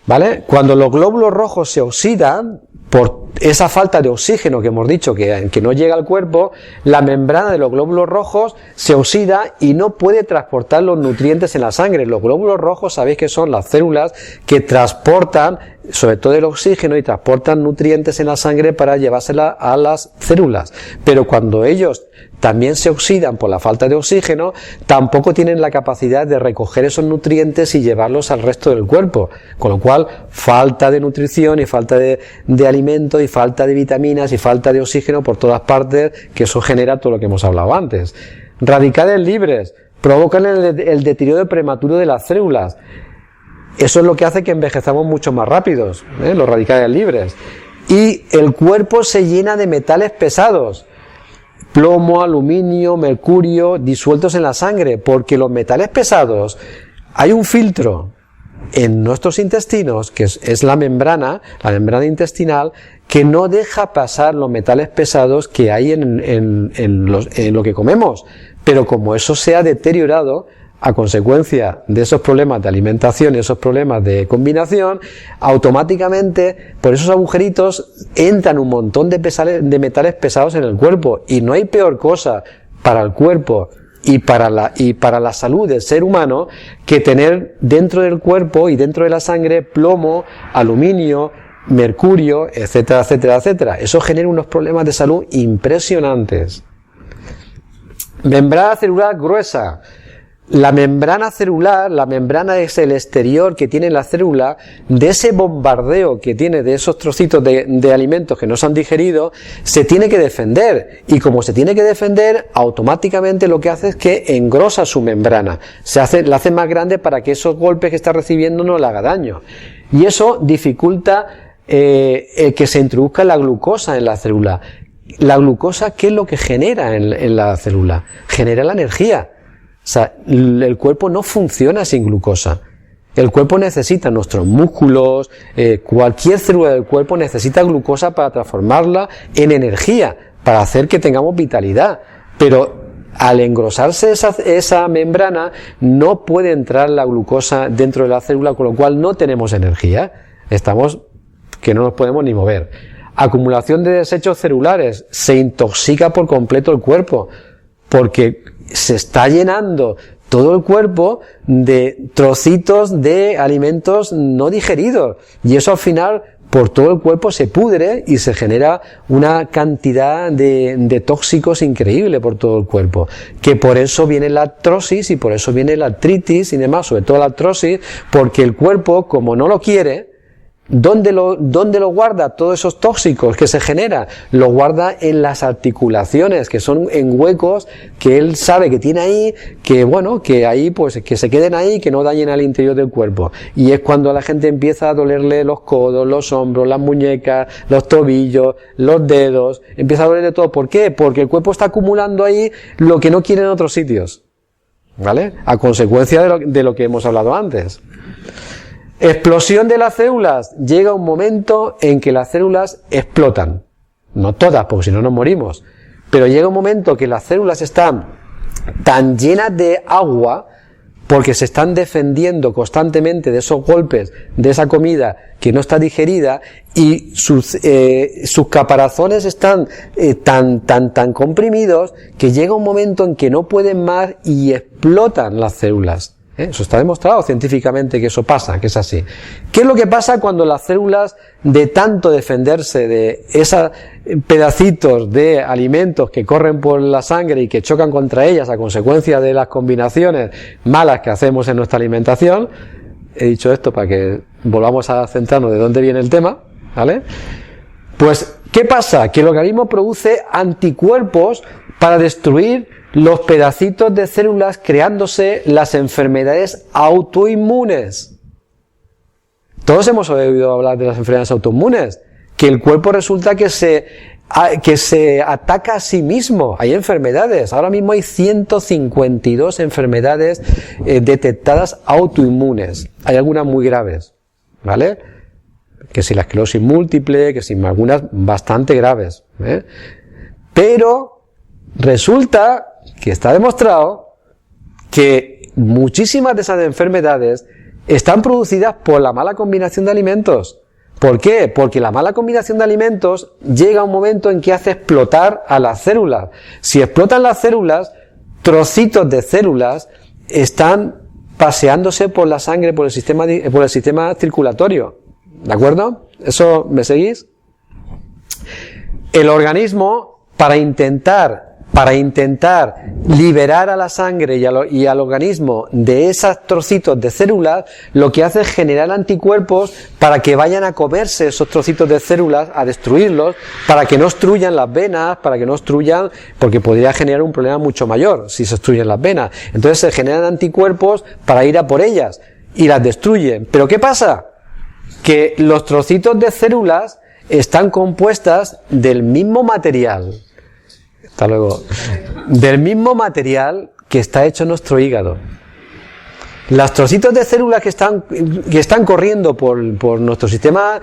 ¿Vale? Cuando los glóbulos rojos se oxidan, por esa falta de oxígeno que hemos dicho que no llega al cuerpo, la membrana de los glóbulos rojos se oxida y no puede transportar los nutrientes en la sangre. Los glóbulos rojos sabéis que son las células que transportan, sobre todo el oxígeno, y transportan nutrientes en la sangre para llevársela a las células. Pero cuando ellos también se oxidan por la falta de oxígeno, tampoco tienen la capacidad de recoger esos nutrientes y llevarlos al resto del cuerpo. Con lo cual, falta de nutrición y falta de alimento y falta de vitaminas y falta de oxígeno por todas partes, que eso genera todo lo que hemos hablado antes. Radicales libres provocan el deterioro prematuro de las células. Eso es lo que hace que envejezamos mucho más rápidos, los radicales libres. Y el cuerpo se llena de metales pesados. Plomo, aluminio, mercurio, disueltos en la sangre, porque los metales pesados, hay un filtro en nuestros intestinos, que es la membrana intestinal, que no deja pasar los metales pesados que hay en lo que comemos. Pero como eso se ha deteriorado, a consecuencia de esos problemas de alimentación y esos problemas de combinación, automáticamente por esos agujeritos entran un montón de metales pesados en el cuerpo, y no hay peor cosa para el cuerpo y para la salud del ser humano que tener dentro del cuerpo y dentro de la sangre plomo, aluminio, mercurio, etcétera, etcétera, etcétera. Eso genera unos problemas de salud impresionantes. Membrana celular gruesa. La membrana celular, la membrana es el exterior que tiene la célula de ese bombardeo que tiene de esos trocitos de alimentos que no se han digerido, se tiene que defender, y como se tiene que defender, automáticamente lo que hace es que engrosa su membrana, la hace más grande para que esos golpes que está recibiendo no le haga daño, y eso dificulta que se introduzca la glucosa en la célula. La glucosa, ¿qué es lo que genera en la célula? Genera la energía. sea, el cuerpo no funciona sin glucosa. El cuerpo necesita nuestros músculos, cualquier célula del cuerpo necesita glucosa para transformarla en energía, para hacer que tengamos vitalidad. Pero al engrosarse esa membrana, no puede entrar la glucosa dentro de la célula, con lo cual no tenemos energía. Estamos que no nos podemos ni mover. Acumulación de desechos celulares, se intoxica por completo el cuerpo, porque se está llenando todo el cuerpo de trocitos de alimentos no digeridos, y eso al final por todo el cuerpo se pudre y se genera una cantidad de tóxicos increíble por todo el cuerpo, que por eso viene la artrosis y por eso viene la artritis y demás, sobre todo la artrosis, porque el cuerpo, como no lo quiere, ¿dónde lo guarda todos esos tóxicos que se genera? Lo guarda en las articulaciones, que son en huecos que él sabe que tiene ahí, que bueno, que ahí pues que se queden ahí, que no dañen al interior del cuerpo. Y es cuando a la gente empieza a dolerle los codos, los hombros, las muñecas, los tobillos, los dedos, empieza a dolerle todo. ¿Por qué? Porque el cuerpo está acumulando ahí lo que no quiere en otros sitios, ¿vale? A consecuencia de lo que hemos hablado antes. Explosión de las células. Llega un momento en que las células explotan. No todas, porque si no nos morimos. Pero llega un momento que las células están tan llenas de agua, porque se están defendiendo constantemente de esos golpes, de esa comida que no está digerida, y sus caparazones están tan comprimidos, que llega un momento en que no pueden más y explotan las células. Eso está demostrado científicamente que eso pasa, que es así. ¿Qué es lo que pasa cuando las células, de tanto defenderse de esos pedacitos de alimentos que corren por la sangre y que chocan contra ellas a consecuencia de las combinaciones malas que hacemos en nuestra alimentación? He dicho esto para que volvamos a centrarnos de dónde viene el tema, ¿vale? Pues, ¿qué pasa? Que el organismo produce anticuerpos para destruir los pedacitos de células, creándose las enfermedades autoinmunes. Todos hemos oído hablar de las enfermedades autoinmunes, que el cuerpo resulta que se ataca a sí mismo. Hay enfermedades, ahora mismo hay 152 enfermedades detectadas autoinmunes. Hay algunas muy graves, ¿vale? Que si la esclerosis múltiple, que si algunas bastante graves, Pero resulta que está demostrado que muchísimas de esas enfermedades están producidas por la mala combinación de alimentos. ¿Por qué? Porque la mala combinación de alimentos llega a un momento en que hace explotar a las células. Si explotan las células, trocitos de células están paseándose por la sangre, por el sistema circulatorio. ¿De acuerdo? ¿Eso me seguís? El organismo, para intentar liberar a la sangre y al organismo de esos trocitos de células, lo que hace es generar anticuerpos para que vayan a comerse esos trocitos de células, a destruirlos, para que no obstruyan las venas, porque podría generar un problema mucho mayor si se obstruyen las venas. Entonces se generan anticuerpos para ir a por ellas y las destruyen. ¿Pero qué pasa? Que los trocitos de células están compuestas del mismo material. Hasta luego. Del mismo material que está hecho nuestro hígado. Los trocitos de células que están corriendo por nuestro sistema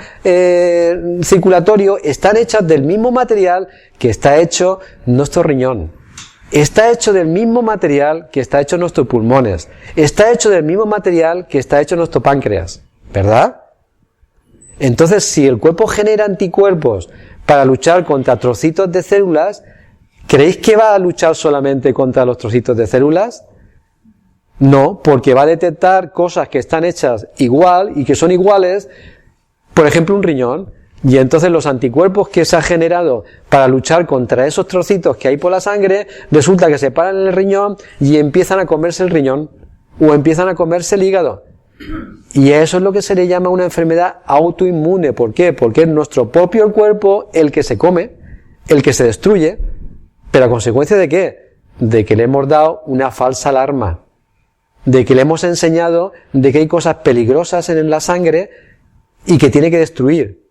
circulatorio están hechas del mismo material que está hecho nuestro riñón. Está hecho del mismo material que está hecho nuestros pulmones. Está hecho del mismo material que está hecho nuestro páncreas. ¿Verdad? Entonces, si el cuerpo genera anticuerpos para luchar contra trocitos de células, ¿creéis que va a luchar solamente contra los trocitos de células? No, porque va a detectar cosas que están hechas igual y que son iguales, por ejemplo un riñón, y entonces los anticuerpos que se han generado para luchar contra esos trocitos que hay por la sangre, resulta que se paran en el riñón y empiezan a comerse el riñón, o empiezan a comerse el hígado. Y eso es lo que se le llama una enfermedad autoinmune. ¿Por qué? Porque es nuestro propio cuerpo el que se come, el que se destruye. ¿Pero a consecuencia de qué? De que le hemos dado una falsa alarma. De que le hemos enseñado de que hay cosas peligrosas en la sangre y que tiene que destruir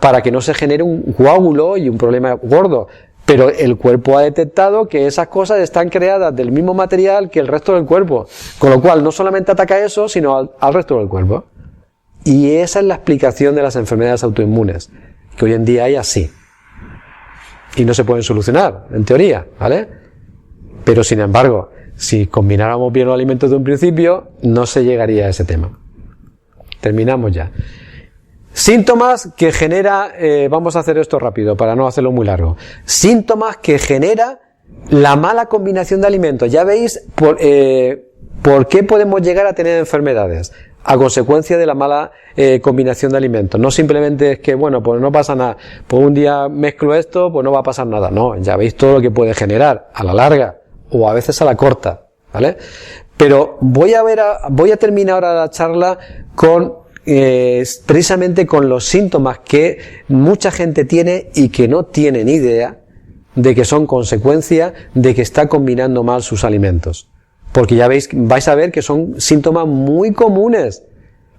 para que no se genere un coágulo y un problema gordo. pero el cuerpo ha detectado que esas cosas están creadas del mismo material que el resto del cuerpo, con lo cual no solamente ataca eso, sino al resto del cuerpo. Y esa es la explicación de las enfermedades autoinmunes, que hoy en día hay así. Y no se pueden solucionar, en teoría, ¿vale? Pero sin embargo, si combináramos bien los alimentos de un principio, no se llegaría a ese tema. Terminamos ya. Síntomas que genera, vamos a hacer esto rápido para no hacerlo muy largo. Síntomas que genera la mala combinación de alimentos. Ya veis por qué podemos llegar a tener enfermedades a consecuencia de la mala combinación de alimentos. No simplemente es que, bueno, pues no pasa nada. Pues un día mezclo esto, pues no va a pasar nada. No, ya veis todo lo que puede generar a la larga o a veces a la corta, ¿vale? Pero voy a terminar ahora la charla con precisamente con los síntomas que mucha gente tiene y que no tiene ni idea de que son consecuencia de que está combinando mal sus alimentos. Porque ya vais a ver que son síntomas muy comunes,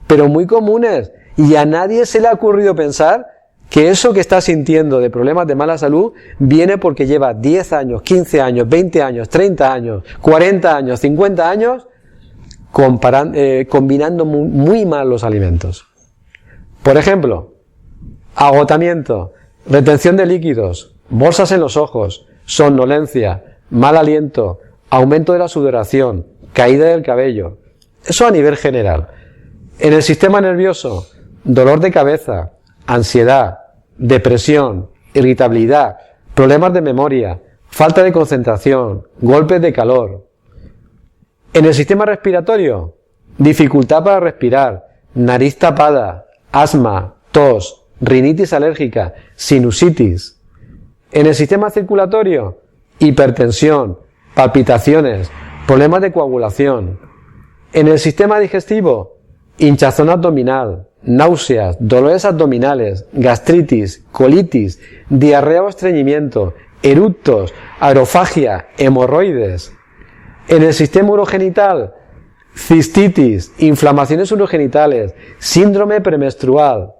pero muy comunes, y a nadie se le ha ocurrido pensar que eso que está sintiendo de problemas de mala salud viene porque lleva 10 años, 15 años, 20 años, 30 años, 40 años, 50 años combinando muy mal los alimentos. Por ejemplo, agotamiento, retención de líquidos, bolsas en los ojos, somnolencia, mal aliento, aumento de la sudoración, caída del cabello. Eso a nivel general. En el sistema nervioso, dolor de cabeza, ansiedad, depresión, irritabilidad, problemas de memoria, falta de concentración, golpes de calor. En el sistema respiratorio, dificultad para respirar, nariz tapada, asma, tos, rinitis alérgica, sinusitis. En el sistema circulatorio, hipertensión, palpitaciones, problemas de coagulación. En el sistema digestivo, hinchazón abdominal, náuseas, dolores abdominales, gastritis, colitis, diarrea o estreñimiento, eructos, aerofagia, hemorroides. En el sistema urogenital, cistitis, inflamaciones urogenitales, síndrome premenstrual.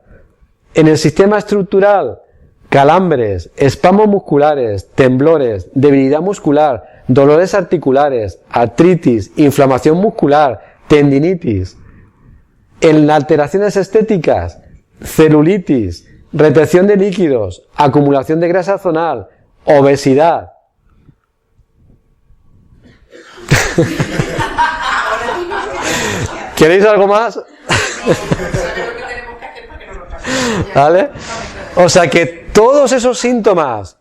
En el sistema estructural, calambres, espasmos musculares, temblores, debilidad muscular, dolores articulares, artritis, inflamación muscular, tendinitis. En alteraciones estéticas, celulitis, retención de líquidos, acumulación de grasa zonal, obesidad. ¿Queréis algo más? ¿Vale? O sea que todos esos síntomas,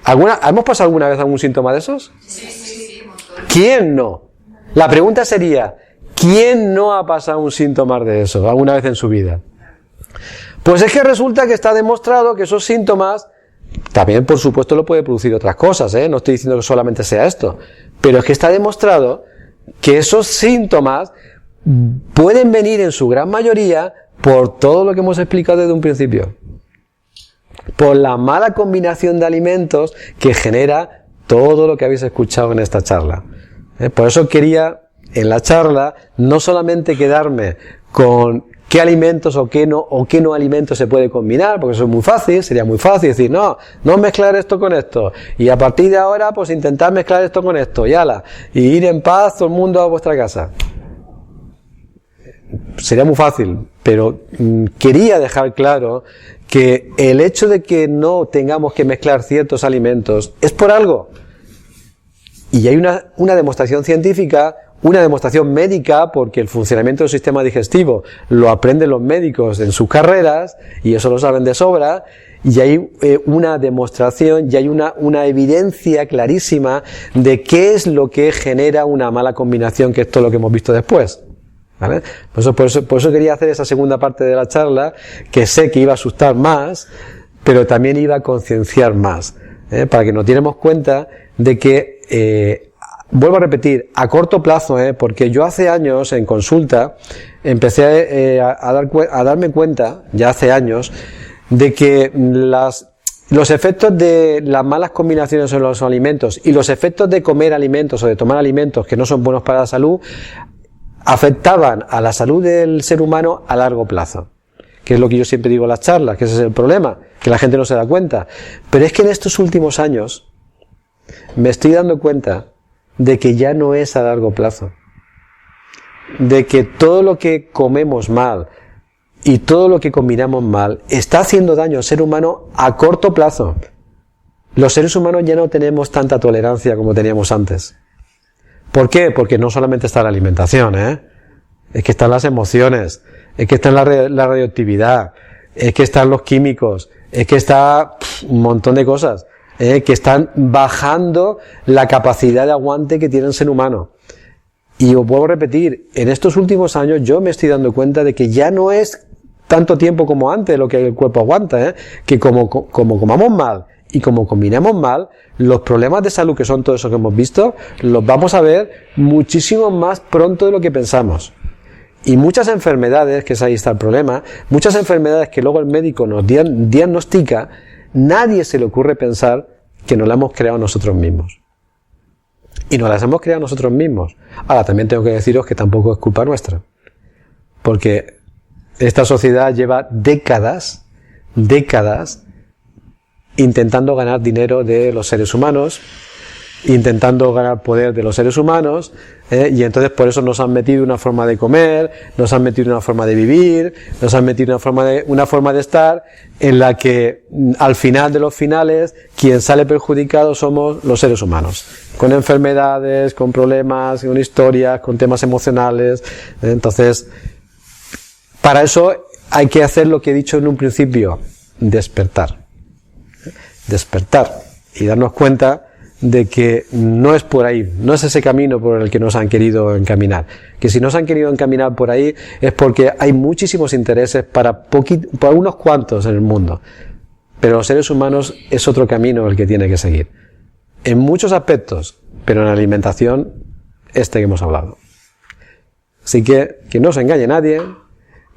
¿hemos pasado alguna vez algún síntoma de esos? Sí. ¿Quién no? La pregunta sería, ¿quién no ha pasado un síntoma de eso alguna vez en su vida? Pues es que resulta que está demostrado que esos síntomas, también por supuesto lo puede producir otras cosas, no estoy diciendo que solamente sea esto, pero es que está demostrado que esos síntomas pueden venir en su gran mayoría por todo lo que hemos explicado desde un principio. Por la mala combinación de alimentos que genera todo lo que habéis escuchado en esta charla. Por eso quería en la charla no solamente quedarme con qué alimentos o qué no alimentos se puede combinar, porque eso es muy fácil, sería muy fácil decir, no mezclar esto con esto, y a partir de ahora pues intentar mezclar esto con esto, y ala, y ir en paz todo el mundo a vuestra casa. Sería muy fácil, pero quería dejar claro que el hecho de que no tengamos que mezclar ciertos alimentos es por algo. Y hay una demostración científica, una demostración médica, porque el funcionamiento del sistema digestivo lo aprenden los médicos en sus carreras, y eso lo saben de sobra, y hay una demostración, y hay una evidencia clarísima de qué es lo que genera una mala combinación, que es todo lo que hemos visto después. ¿Vale? Por eso quería hacer esa segunda parte de la charla, que sé que iba a asustar más, pero también iba a concienciar más, para que nos diéramos cuenta de que, vuelvo a repetir, a corto plazo, porque yo hace años en consulta empecé a darme cuenta, ya hace años, de que los efectos de las malas combinaciones en los alimentos y los efectos de comer alimentos o de tomar alimentos que no son buenos para la salud afectaban a la salud del ser humano a largo plazo, que es lo que yo siempre digo en las charlas, que ese es el problema, que la gente no se da cuenta. Pero es que en estos últimos años me estoy dando cuenta de que ya no es a largo plazo. De que todo lo que comemos mal y todo lo que combinamos mal está haciendo daño al ser humano a corto plazo. Los seres humanos ya no tenemos tanta tolerancia como teníamos antes. ¿Por qué? Porque no solamente está la alimentación, es que están las emociones, es que está la radioactividad, es que están los químicos, es que está un montón de cosas, que están bajando la capacidad de aguante que tiene el ser humano. Y os vuelvo a repetir, en estos últimos años yo me estoy dando cuenta de que ya no es tanto tiempo como antes lo que el cuerpo aguanta, que como comamos mal y como combinamos mal, los problemas de salud, que son todos esos que hemos visto, los vamos a ver muchísimo más pronto de lo que pensamos. Y muchas enfermedades, que es ahí está el problema, muchas enfermedades que luego el médico nos diagnostica, nadie se le ocurre pensar que nos las hemos creado nosotros mismos. Y nos las hemos creado nosotros mismos. Ahora, también tengo que deciros que tampoco es culpa nuestra. Porque esta sociedad lleva décadas intentando ganar dinero de los seres humanos, intentando ganar poder de los seres humanos, y entonces por eso nos han metido una forma de comer, nos han metido una forma de vivir, nos han metido una forma de estar en la que al final de los finales quien sale perjudicado somos los seres humanos, con enfermedades, con problemas, con historias, con temas emocionales. Entonces, para eso hay que hacer lo que he dicho en un principio, despertar y darnos cuenta de que no es por ahí, no es ese camino por el que nos han querido encaminar. Que si nos han querido encaminar por ahí es porque hay muchísimos intereses para unos cuantos en el mundo. Pero los seres humanos es otro camino el que tiene que seguir. En muchos aspectos, pero en la alimentación, que hemos hablado. Así que no os engañe nadie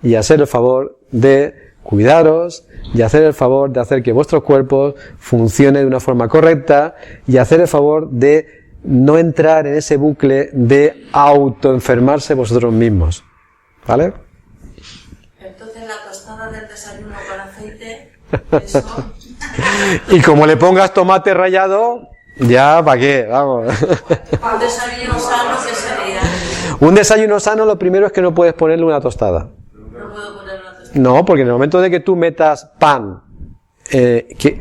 y hacer el favor de cuidaros y hacer el favor de hacer que vuestros cuerpos funcionen de una forma correcta y hacer el favor de no entrar en ese bucle de autoenfermarse vosotros mismos. ¿Vale? Entonces la tostada del desayuno con aceite, eso... Y como le pongas tomate rallado, ya, ¿para qué? Vamos. Un desayuno sano, ¿qué sería? Un desayuno sano, lo primero es que no puedes ponerle una tostada. No puedo poner una tostada. No, porque en el momento de que tú metas pan,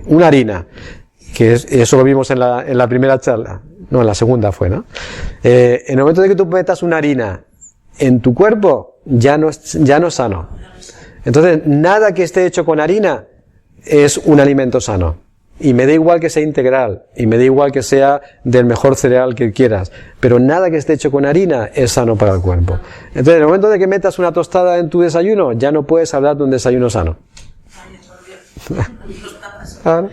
una harina, eso lo vimos en la primera charla, no, en la segunda fue, ¿no? En el momento de que tú metas una harina en tu cuerpo, ya no es sano. Entonces, nada que esté hecho con harina es un alimento sano. Y me da igual que sea integral, y me da igual que sea del mejor cereal que quieras, pero nada que esté hecho con harina es sano para el cuerpo. Entonces, en el momento de que metas una tostada en tu desayuno, ya no puedes hablar de un desayuno sano. ¿Vale?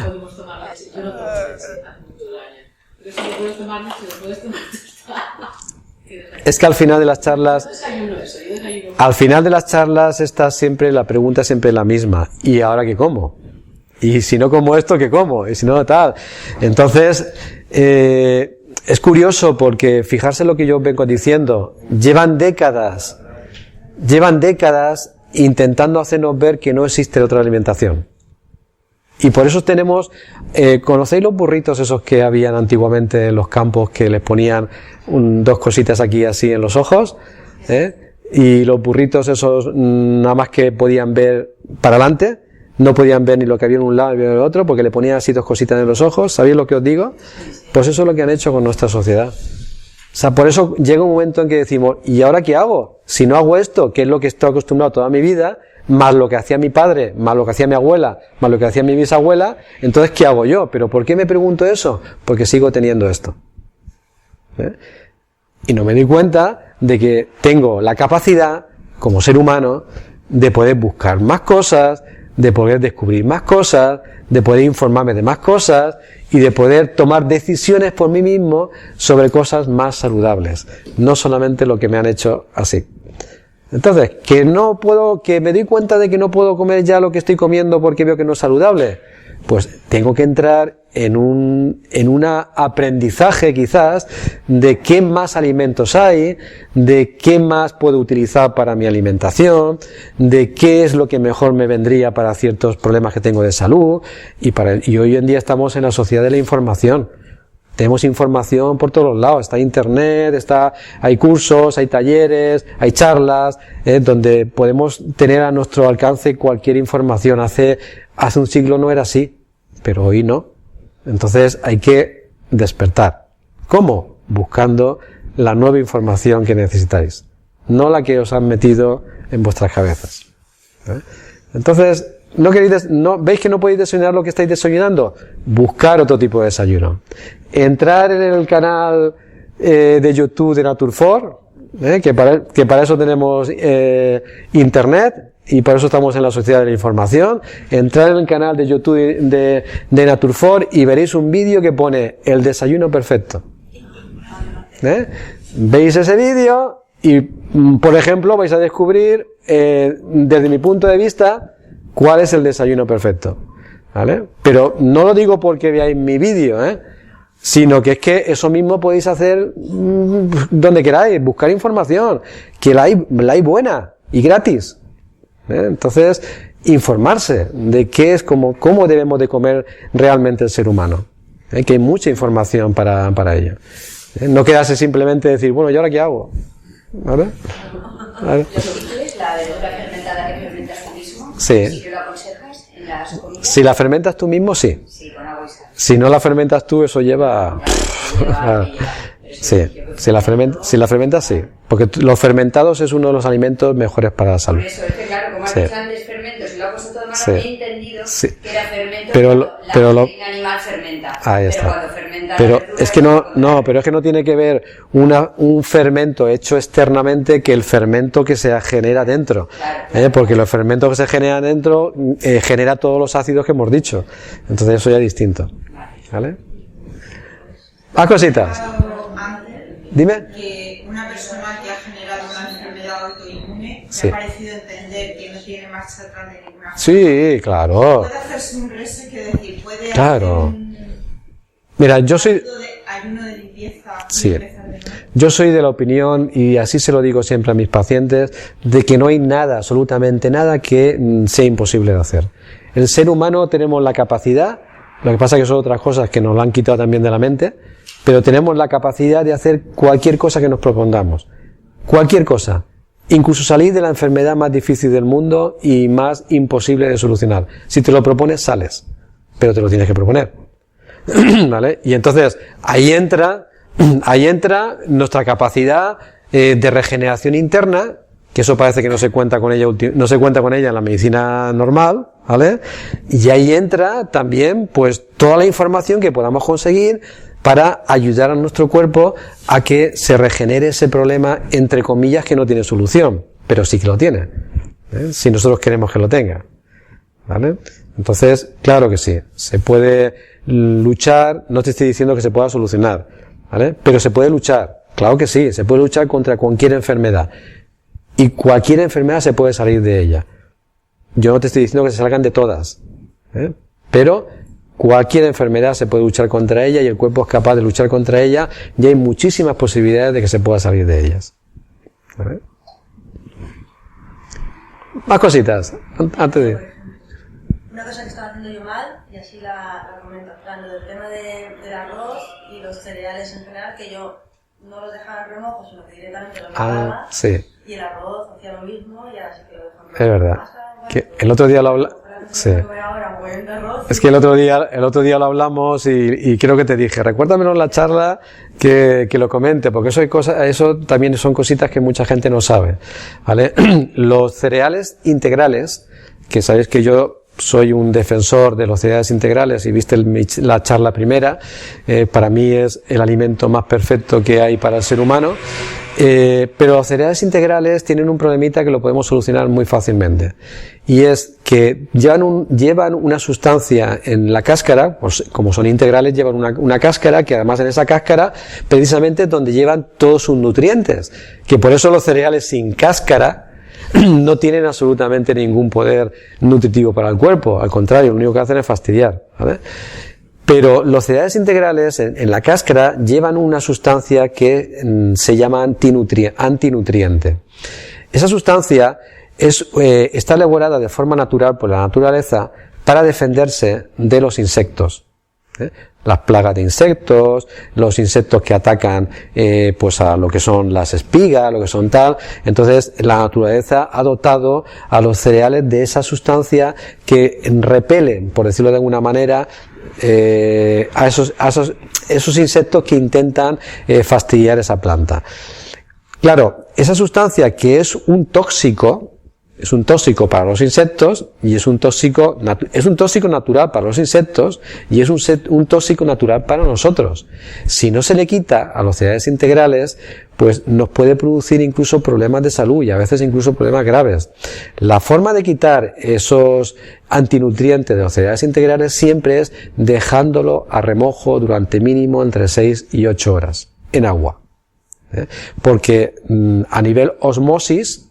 Podemos tomar leche. Yo no tomo leche hace muchos años. Pero si no puedes tomar leche, no puedes tomar tostada. Es que al final de las charlas, la pregunta es siempre la misma. ¿Y ahora qué como? Y si no como esto, ¿qué como? Y si no, tal. Entonces, es curioso porque fijarse lo que yo vengo diciendo. Llevan décadas intentando hacernos ver que no existe otra alimentación. Y por eso tenemos, ¿conocéis los burritos esos que habían antiguamente en los campos que les ponían dos cositas aquí así en los ojos? Y los burritos esos nada más que podían ver para adelante, no podían ver ni lo que había en un lado ni en el otro porque le ponían así dos cositas en los ojos. ¿Sabéis lo que os digo? Pues eso es lo que han hecho con nuestra sociedad. O sea, por eso llega un momento en que decimos, ¿y ahora qué hago? Si no hago esto, que es lo que estoy acostumbrado toda mi vida, más lo que hacía mi padre, más lo que hacía mi abuela, más lo que hacía mi bisabuela, entonces ¿qué hago yo? ¿Pero por qué me pregunto eso? Porque sigo teniendo esto. Y no me doy cuenta de que tengo la capacidad, como ser humano, de poder buscar más cosas, de poder descubrir más cosas, de poder informarme de más cosas y de poder tomar decisiones por mí mismo sobre cosas más saludables, no solamente lo que me han hecho así. Entonces, que me doy cuenta de que no puedo comer ya lo que estoy comiendo porque veo que no es saludable, pues tengo que entrar en un aprendizaje quizás de qué más alimentos hay, de qué más puedo utilizar para mi alimentación, de qué es lo que mejor me vendría para ciertos problemas que tengo de salud, y hoy en día estamos en la sociedad de la información. Tenemos información por todos los lados, está internet, hay cursos, hay talleres, hay charlas, donde podemos tener a nuestro alcance cualquier información. Hace un siglo no era así, pero hoy no. Entonces hay que despertar. ¿Cómo? Buscando la nueva información que necesitáis, no la que os han metido en vuestras cabezas. Entonces, ¿veis que no podéis desayunar lo que estáis desayunando? Buscar otro tipo de desayuno. Entrar en el canal de YouTube de Natur4, que para eso tenemos internet y por eso estamos en la sociedad de la información. Entrar en el canal de YouTube de Natur4 y veréis un vídeo que pone el desayuno perfecto. Veis ese vídeo y, por ejemplo, vais a descubrir, desde mi punto de vista, cuál es el desayuno perfecto, ¿vale? Pero no lo digo porque veáis mi vídeo, sino que es que eso mismo podéis hacer donde queráis, buscar información, que la hay buena y gratis. Entonces, informarse de qué es, cómo debemos de comer realmente el ser humano, que hay mucha información para ello. No quedarse simplemente decir, bueno, ¿y ahora qué hago? ¿Vale? ¿Vale? ¿Es la verdura fermentada que fermentas tú mismo? Sí. ¿Sí que lo aconsejas en las comidas? Si la fermentas tú mismo, sí. Sí, con agua y sal. Si no la fermentas tú, eso lleva... Sí, si la fermentas, sí. Porque los fermentados es uno de los alimentos mejores para la salud. Por eso, es que claro, como has Sí. dicho antes fermentos y lo has puesto todo mal, Sí. he entendido Sí. que era fermento Pero cuando lo- la pero lo- proteína animal fermenta. Ahí Pero está. cuando fermenta Pero la verdura, es que pero es que no tiene que ver un fermento hecho externamente que el fermento que se genera dentro. Claro. Porque los fermentos que se generan dentro genera todos los ácidos que hemos dicho. Entonces eso ya es distinto. ¿Vale? Más cositas. Antes, Dime. que una persona que ha generado una enfermedad autoinmune Sí. me ha parecido entender que no tiene marcha atrás de ninguna forma. Sí, claro. Puede hacerse un reset, que decir, puede Claro. hacer un Mira, yo soy... ayuno de limpieza y Sí. empezar de nuevo. Yo soy de la opinión, y así se lo digo siempre a mis pacientes, de que no hay nada, absolutamente nada, que sea imposible de hacer. El ser humano tenemos la capacidad, lo que pasa es que son otras cosas que nos lo han quitado también de la mente, pero tenemos la capacidad de hacer cualquier cosa que nos propongamos. Cualquier cosa. Incluso salir de la enfermedad más difícil del mundo y más imposible de solucionar. Si te lo propones, sales. Pero te lo tienes que proponer. ¿Vale? Y entonces, ahí entra nuestra capacidad de regeneración interna, que eso parece que no se cuenta con ella en la medicina normal, ¿vale? Y ahí entra también, pues, toda la información que podamos conseguir para ayudar a nuestro cuerpo a que se regenere ese problema, entre comillas, que no tiene solución, pero sí que lo tiene, si nosotros queremos que lo tenga, ¿vale? Entonces, claro que sí, se puede luchar, no te estoy diciendo que se pueda solucionar, ¿vale? Pero se puede luchar, claro que sí, se puede luchar contra cualquier enfermedad, y cualquier enfermedad se puede salir de ella. Yo no te estoy diciendo que se salgan de todas, pero cualquier enfermedad se puede luchar contra ella y el cuerpo es capaz de luchar contra ella, y hay muchísimas posibilidades de que se pueda salir de ellas. ¿Vale? Más cositas, antes de... Una cosa que estaba haciendo yo mal, y así la comento, hablando del tema del arroz y los cereales en general, que yo no los dejaba en remojo, sino que directamente los lavaba, sí, y el arroz hacía lo mismo, y ahora sí que lo dejo en remojo. es verdad. Pasa, Que el otro día lo hablamos... Sí. Es que el otro día lo hablamos y creo que te dije, recuérdamelo en la charla que lo comente, porque eso también son cositas que mucha gente no sabe, ¿vale? Los cereales integrales, que sabéis que yo soy un defensor de los cereales integrales y viste la charla primera, para mí es el alimento más perfecto que hay para el ser humano, pero los cereales integrales tienen un problemita que lo podemos solucionar muy fácilmente, y es que llevan una sustancia en la cáscara, pues como son integrales llevan una cáscara, que además en esa cáscara precisamente es donde llevan todos sus nutrientes, que por eso los cereales sin cáscara no tienen absolutamente ningún poder nutritivo para el cuerpo, al contrario, lo único que hacen es fastidiar, ¿vale? Pero los cereales integrales en la cáscara llevan una sustancia que se llama antinutriente. Esa sustancia está elaborada de forma natural por la naturaleza para defenderse de los insectos. Las plagas de insectos, los insectos que atacan pues a lo que son las espigas, lo que son tal. Entonces la naturaleza ha dotado a los cereales de esa sustancia que repelen, por decirlo de alguna manera, a esos insectos que intentan fastidiar esa planta. Claro, esa sustancia que es un tóxico para los insectos y es un tóxico natural para los insectos y es un tóxico natural para nosotros. Si no se le quita a los cereales integrales, pues nos puede producir incluso problemas de salud y a veces incluso problemas graves. La forma de quitar esos antinutrientes de los cereales integrales siempre es dejándolo a remojo durante mínimo entre 6 y 8 horas en agua. Porque a nivel osmosis,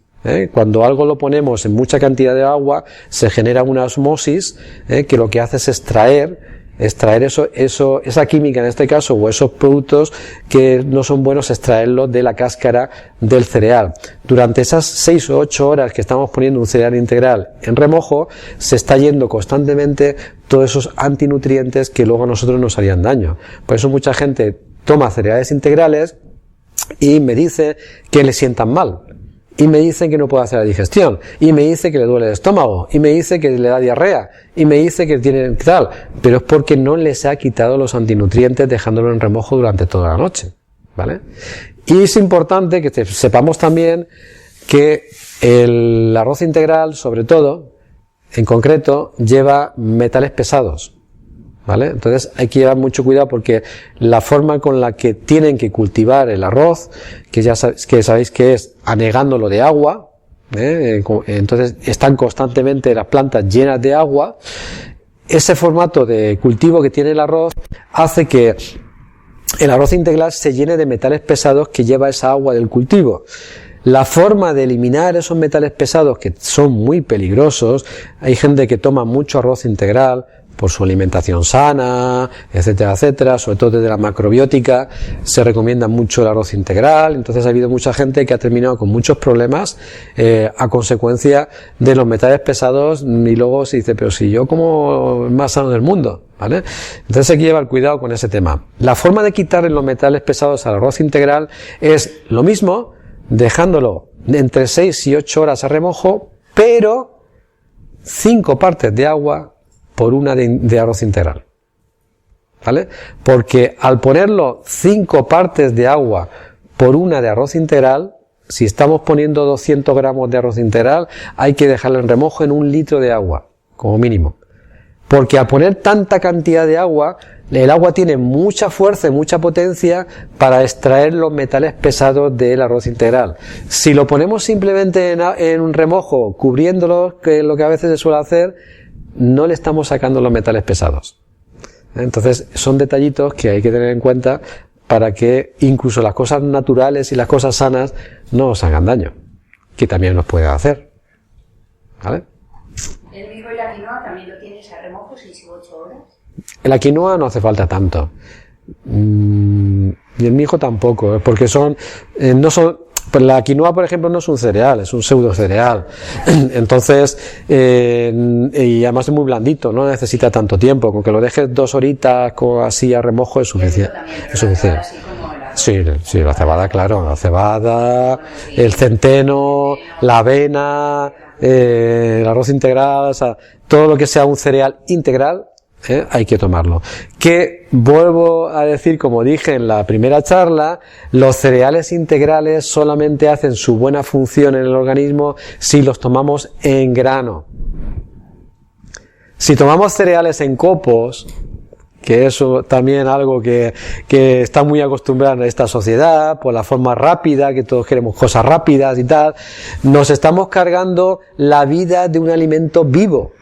cuando algo lo ponemos en mucha cantidad de agua, se genera una osmosis que lo que hace es extraer esa química en este caso, o esos productos que no son buenos, extraerlos de la cáscara del cereal. Durante esas 6 o 8 horas que estamos poniendo un cereal integral en remojo, se está yendo constantemente todos esos antinutrientes que luego a nosotros nos harían daño. Por eso mucha gente toma cereales integrales y me dice que le sientan mal. Y me dicen que no puede hacer la digestión, y me dice que le duele el estómago, y me dice que le da diarrea, y me dice que tiene tal, pero es porque no les ha quitado los antinutrientes dejándolo en remojo durante toda la noche, ¿vale? Y es importante que sepamos también que el arroz integral, sobre todo, en concreto, lleva metales pesados, ¿vale? Entonces hay que llevar mucho cuidado porque la forma con la que tienen que cultivar el arroz, que ya sabéis que es anegándolo de agua, entonces están constantemente las plantas llenas de agua. Ese formato de cultivo que tiene el arroz hace que el arroz integral se llene de metales pesados que lleva esa agua del cultivo. La forma de eliminar esos metales pesados, que son muy peligrosos, hay gente que toma mucho arroz integral por su alimentación sana, etcétera, etcétera, sobre todo desde la macrobiótica, se recomienda mucho el arroz integral. Entonces ha habido mucha gente que ha terminado con muchos problemas a consecuencia de los metales pesados, y luego se dice, pero si yo como el más sano del mundo, ¿vale? Entonces hay que llevar cuidado con ese tema. La forma de quitarle los metales pesados al arroz integral es lo mismo, dejándolo entre 6 y 8 horas a remojo, pero 5 partes de agua por una de arroz integral, ¿vale? Porque al ponerlo 5 partes de agua por una de arroz integral, si estamos poniendo 200 gramos de arroz integral, hay que dejarlo en remojo en 1 litro de agua, como mínimo. Porque al poner tanta cantidad de agua, el agua tiene mucha fuerza y mucha potencia para extraer los metales pesados del arroz integral. Si lo ponemos simplemente en un remojo, cubriéndolo, que es lo que a veces se suele hacer, no le estamos sacando los metales pesados. Entonces son detallitos que hay que tener en cuenta para que incluso las cosas naturales y las cosas sanas no os hagan daño, que también nos puede hacer, ¿vale? ¿El mijo y la quinoa también lo tienes a remojo 6 u 8 horas? La quinoa no hace falta tanto, y el mijo tampoco, porque no son. Pues la quinoa, por ejemplo, no es un cereal, es un pseudo cereal. Entonces, y además es muy blandito, no necesita tanto tiempo. Con que lo dejes 2 horitas así a remojo es suficiente. Es suficiente. Sí, la cebada, claro, la cebada, el centeno, la avena, el arroz integral, o sea, todo lo que sea un cereal integral, hay que tomarlo. Que vuelvo a decir, como dije en la primera charla, los cereales integrales solamente hacen su buena función en el organismo si los tomamos en grano. Si tomamos cereales en copos, que eso también algo que está muy acostumbrada a esta sociedad, por la forma rápida, que todos queremos cosas rápidas y tal, nos estamos cargando la vida de un alimento vivo,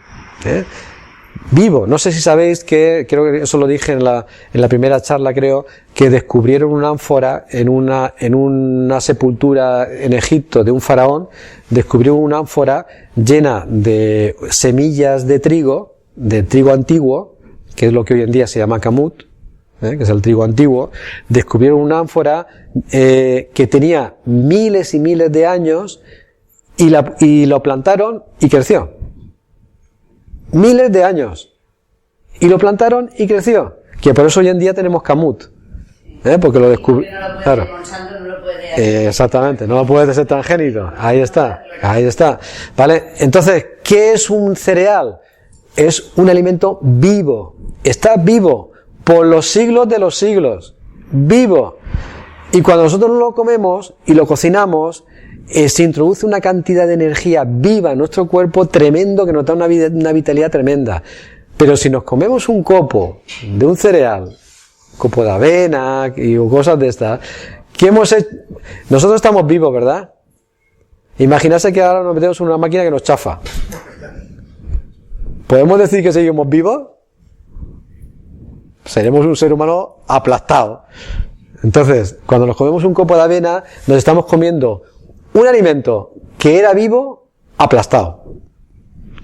vivo. No sé si sabéis que, creo que eso lo dije en la primera charla, creo, que descubrieron una ánfora en una sepultura en Egipto de un faraón, descubrieron una ánfora llena de semillas de trigo antiguo, que es lo que hoy en día se llama camut, que es el trigo antiguo, descubrieron una ánfora que tenía miles y miles de años y lo plantaron y creció. Miles de años. Y lo plantaron y creció. Que por eso hoy en día tenemos camut. Porque lo descubrieron. Claro. Exactamente, no lo puedes ser transgénico. Ahí está. ¿Vale? Entonces, ¿qué es un cereal? Es un alimento vivo. Está vivo por los siglos de los siglos. Vivo. Y cuando nosotros lo comemos y lo cocinamos, se introduce una cantidad de energía viva en nuestro cuerpo tremendo que nos da una vitalidad tremenda. Pero si nos comemos un copo de un cereal, copo de avena y cosas de estas, ¿qué hemos hecho? Nosotros estamos vivos, ¿verdad? Imaginarse que ahora nos metemos en una máquina que nos chafa. ¿Podemos decir que seguimos vivos? Seremos un ser humano aplastado. Entonces, cuando nos comemos un copo de avena, nos estamos comiendo un alimento que era vivo, aplastado.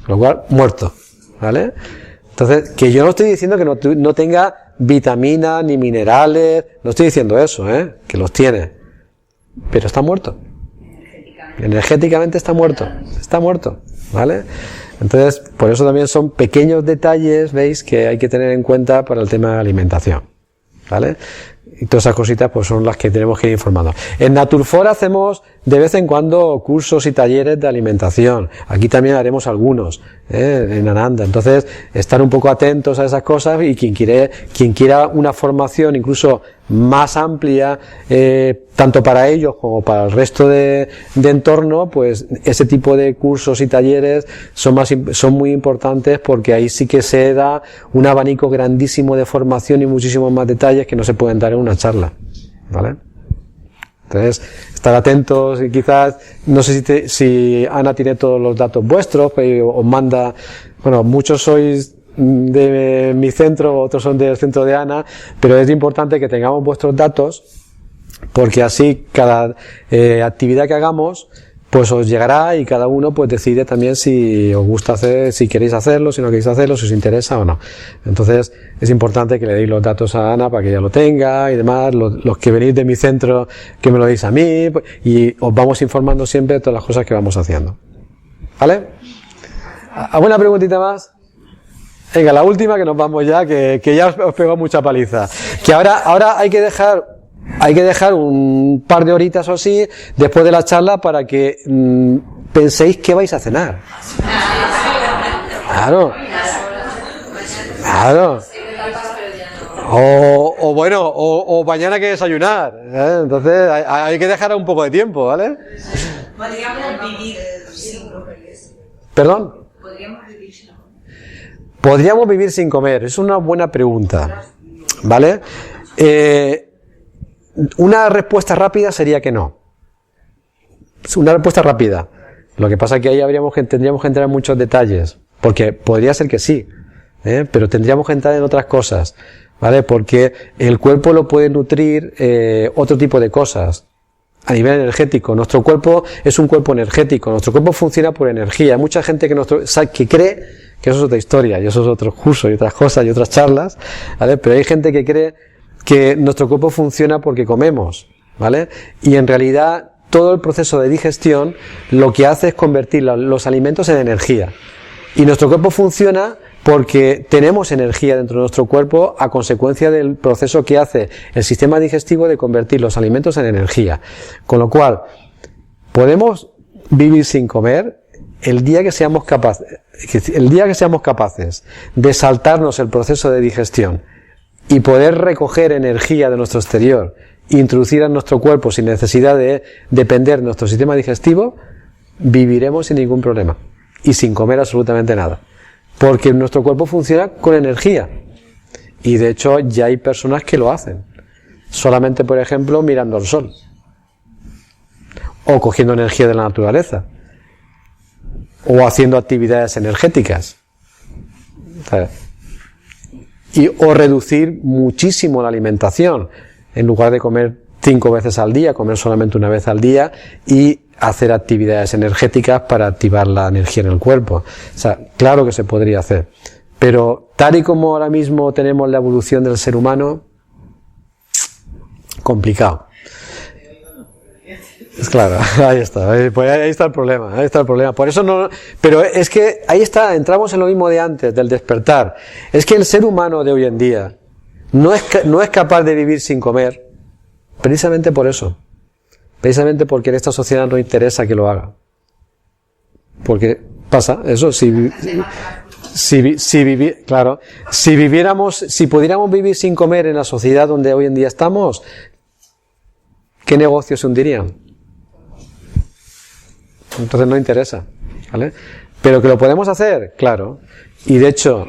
Con lo cual, muerto. ¿Vale? Entonces, que yo no estoy diciendo que no tenga vitaminas ni minerales, no estoy diciendo eso, que los tiene. Pero está muerto. Energéticamente está muerto. Está muerto. ¿Vale? Entonces, por eso también son pequeños detalles, ¿veis?, que hay que tener en cuenta para el tema de alimentación. ¿Vale? Y todas esas cositas pues son las que tenemos que ir informando. En Naturfor hacemos de vez en cuando cursos y talleres de alimentación. Aquí también haremos algunos, en Ananda. Entonces, estar un poco atentos a esas cosas y quien quiera una formación incluso más amplia, tanto para ellos como para el resto de entorno, pues ese tipo de cursos y talleres son muy importantes porque ahí sí que se da un abanico grandísimo de formación y muchísimos más detalles que no se pueden dar en una charla. ¿Vale? Entonces, estar atentos y quizás, no sé si Ana tiene todos los datos vuestros, pero os manda, bueno, muchos sois de mi centro, otros son del centro de Ana, pero es importante que tengamos vuestros datos, porque así cada actividad que hagamos, pues os llegará y cada uno pues decide también si os gusta hacer, si queréis hacerlo, si no queréis hacerlo, si os interesa o no. Entonces es importante que le deis los datos a Ana para que ella lo tenga y demás, los que venís de mi centro que me lo deis a mí y os vamos informando siempre de todas las cosas que vamos haciendo. ¿Vale? ¿Alguna preguntita más? Venga, la última que nos vamos ya, que ya os pegó mucha paliza. Que ahora hay que dejar un par de horitas o así después de la charla para que penséis qué vais a cenar. Claro. O mañana hay que desayunar. Entonces hay que dejar un poco de tiempo, ¿vale? Podríamos vivir sin comer. ¿Perdón? Podríamos vivir sin comer. Podríamos vivir sin comer. Es una buena pregunta, ¿vale? Una respuesta rápida sería que no. Una respuesta rápida. Lo que pasa es que ahí tendríamos que entrar en muchos detalles, porque podría ser que sí, pero tendríamos que entrar en otras cosas, ¿vale? Porque el cuerpo lo puede nutrir otro tipo de cosas. A nivel energético, nuestro cuerpo es un cuerpo energético, nuestro cuerpo funciona por energía. Hay mucha gente que cree que eso es otra historia, y eso es otro curso, y otras cosas, y otras charlas, ¿vale? Pero hay gente que cree que nuestro cuerpo funciona porque comemos, ¿vale? Y en realidad todo el proceso de digestión lo que hace es convertir los alimentos en energía. Y nuestro cuerpo funciona porque tenemos energía dentro de nuestro cuerpo a consecuencia del proceso que hace el sistema digestivo de convertir los alimentos en energía. Con lo cual, podemos vivir sin comer el día que seamos capaces de saltarnos el proceso de digestión y poder recoger energía de nuestro exterior, introducir en nuestro cuerpo sin necesidad de depender de nuestro sistema digestivo, viviremos sin ningún problema y sin comer absolutamente nada. Porque nuestro cuerpo funciona con energía. Y de hecho ya hay personas que lo hacen. Solamente, por ejemplo, mirando al sol. O cogiendo energía de la naturaleza. O haciendo actividades energéticas. O reducir muchísimo la alimentación. En lugar de comer 5 veces al día, comer solamente una vez al día y hacer actividades energéticas para activar la energía en el cuerpo. O sea, claro que se podría hacer. Pero tal y como ahora mismo tenemos la evolución del ser humano, complicado. Es claro, ahí está, pues ahí está el problema, ahí está el problema. Por eso no, pero es que ahí está, entramos en lo mismo de antes, del despertar. Es que el ser humano de hoy en día no es capaz de vivir sin comer, precisamente por eso. Precisamente porque en esta sociedad no interesa que lo haga. Porque pasa eso, si pudiéramos vivir sin comer en la sociedad donde hoy en día estamos, ¿qué negocios se hundirían? Entonces no interesa, ¿vale? Pero que lo podemos hacer, claro. Y de hecho,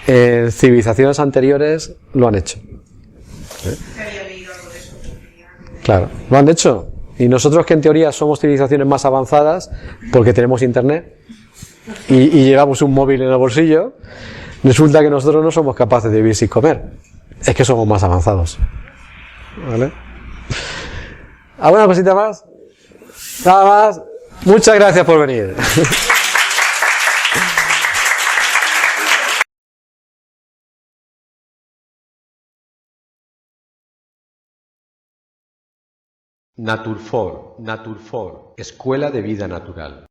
en civilizaciones anteriores lo han hecho. Claro, lo han hecho. Y nosotros que en teoría somos civilizaciones más avanzadas, porque tenemos internet y llevamos un móvil en el bolsillo, resulta que nosotros no somos capaces de vivir sin comer. Es que somos más avanzados. ¿Vale? ¿Alguna cosita más? Nada más. Muchas gracias por venir. Naturfor, Escuela de Vida Natural.